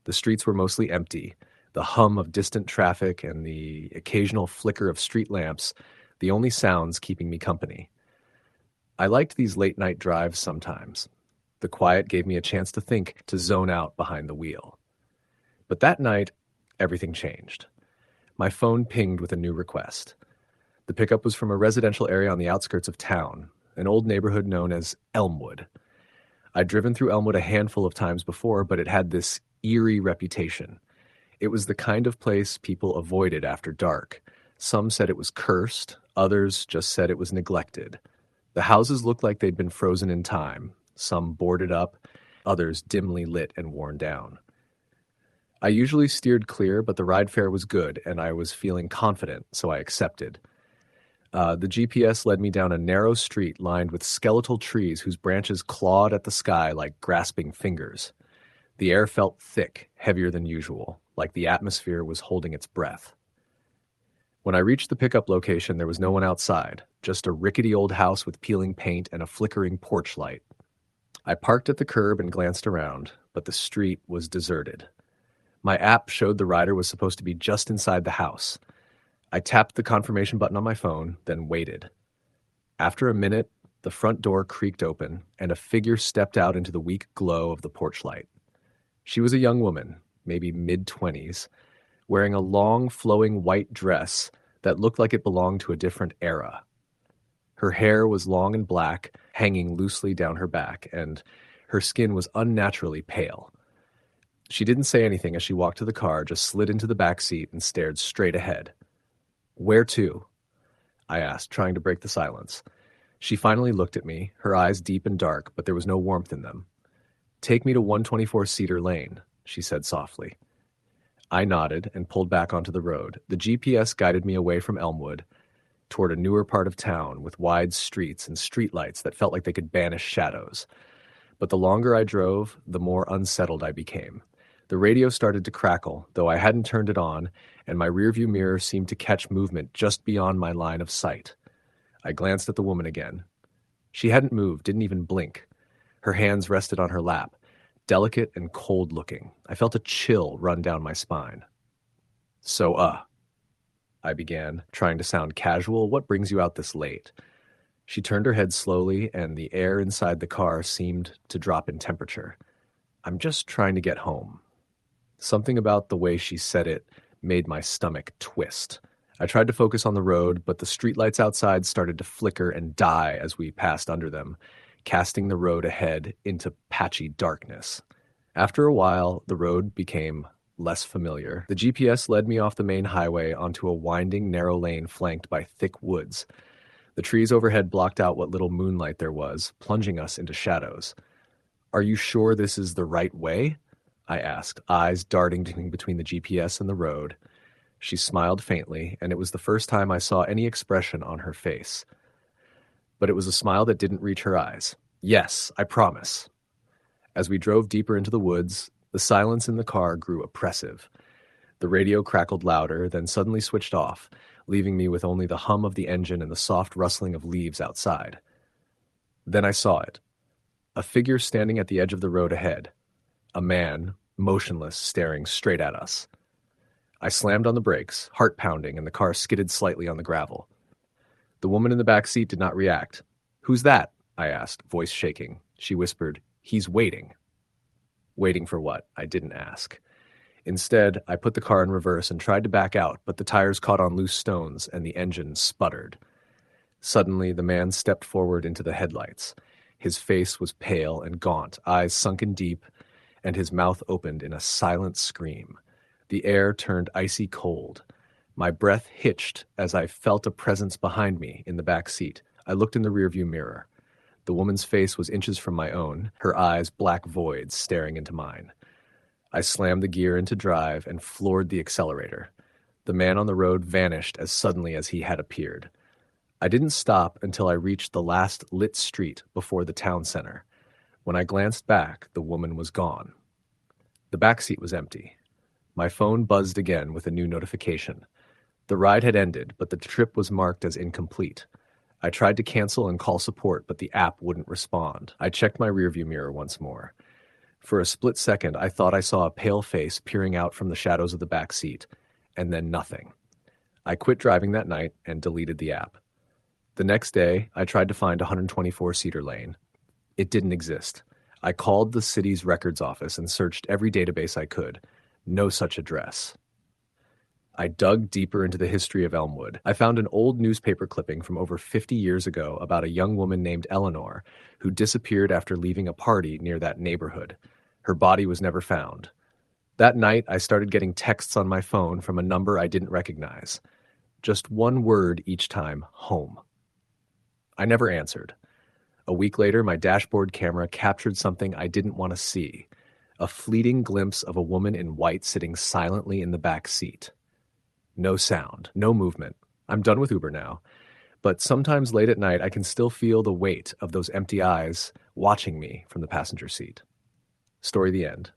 The streets were mostly empty, the hum of distant traffic and the occasional flicker of street lamps, the only sounds keeping me company. I liked these late-night drives sometimes. The quiet gave me a chance to think, to zone out behind the wheel. But that night, everything changed. My phone pinged with a new request. The pickup was from a residential area on the outskirts of town, an old neighborhood known as Elmwood. I'd driven through Elmwood a handful of times before, but it had this eerie reputation. It was the kind of place people avoided after dark. Some said it was cursed, others just said it was neglected. The houses looked like they'd been frozen in time, some boarded up, others dimly lit and worn down. I usually steered clear, but the ride fare was good, and I was feeling confident, so I accepted. The GPS led me down a narrow street lined with skeletal trees whose branches clawed at the sky like grasping fingers. The air felt thick, heavier than usual, like the atmosphere was holding its breath. When I reached the pickup location, there was no one outside, just a rickety old house with peeling paint and a flickering porch light. I parked at the curb and glanced around. but the street was deserted. My app showed the rider was supposed to be just inside the house. I tapped the confirmation button on my phone, then waited. After a minute, the front door creaked open, and a figure stepped out into the weak glow of the porch light. She was a young woman, maybe mid-20s, wearing a long, flowing white dress that looked like it belonged to a different era. Her hair was long and black, hanging loosely down her back, and her skin was unnaturally pale. She didn't say anything as she walked to the car, just slid into the back seat and stared straight ahead. "Where to?" I asked, trying to break the silence. She finally looked at me, her eyes deep and dark, but there was no warmth in them. "Take me to 124 Cedar Lane," she said softly. I nodded and pulled back onto the road. The GPS guided me away from Elmwood, toward a newer part of town with wide streets and streetlights that felt like they could banish shadows. But the longer I drove, the more unsettled I became. The radio started to crackle, though I hadn't turned it on, and my rearview mirror seemed to catch movement just beyond my line of sight. I glanced at the woman again. She hadn't moved, didn't even blink. Her hands rested on her lap, delicate and cold-looking. I felt a chill run down my spine. "So, I began, trying to sound casual. "What brings you out this late?" She turned her head slowly, and the air inside the car seemed to drop in temperature. "I'm just trying to get home." Something about the way she said it made my stomach twist. I tried to focus on the road, but the streetlights outside started to flicker and die as we passed under them, casting the road ahead into patchy darkness. After a while, the road became less familiar. The GPS led me off the main highway onto a winding, narrow lane flanked by thick woods. The trees overhead blocked out what little moonlight there was, plunging us into shadows. "Are you sure this is the right way?" I asked, eyes darting between the GPS and the road. She smiled faintly, and it was the first time I saw any expression on her face. But it was a smile that didn't reach her eyes. "Yes, I promise." As we drove deeper into the woods, the silence in the car grew oppressive. The radio crackled louder, then suddenly switched off, leaving me with only the hum of the engine and the soft rustling of leaves outside. Then I saw it. A figure standing at the edge of the road ahead. A man, motionless, staring straight at us. I slammed on the brakes, heart pounding, and the car skidded slightly on the gravel. The woman in the back seat did not react. "Who's that?" I asked, voice shaking. She whispered, "He's waiting." Waiting for what? I didn't ask. Instead, I put the car in reverse and tried to back out, but the tires caught on loose stones and the engine sputtered. Suddenly, the man stepped forward into the headlights. His face was pale and gaunt, eyes sunken deep, and his mouth opened in a silent scream. The air turned icy cold. My breath hitched as I felt a presence behind me in the back seat. I looked in the rearview mirror. The woman's face was inches from my own, her eyes black voids staring into mine. I slammed the gear into drive and floored the accelerator. The man on the road vanished as suddenly as he had appeared. I didn't stop until I reached the last lit street before the town center. When I glanced back, the woman was gone. The back seat was empty. My phone buzzed again with a new notification. The ride had ended, but the trip was marked as incomplete. I tried to cancel and call support, but the app wouldn't respond. I checked my rearview mirror once more. For a split second, I thought I saw a pale face peering out from the shadows of the back seat, and then nothing. I quit driving that night and deleted the app. The next day, I tried to find 124 Cedar Lane. It didn't exist. I called the city's records office and searched every database I could. No such address. I dug deeper into the history of Elmwood. I found an old newspaper clipping from over 50 years ago about a young woman named Eleanor who disappeared after leaving a party near that neighborhood. Her body was never found. That night, I started getting texts on my phone from a number I didn't recognize. Just one word each time, home. I never answered. A week later, my dashboard camera captured something I didn't want to see. A fleeting glimpse of a woman in white sitting silently in the back seat. No sound, no movement. I'm done with Uber now. But sometimes late at night, I can still feel the weight of those empty eyes watching me from the passenger seat. Story the end.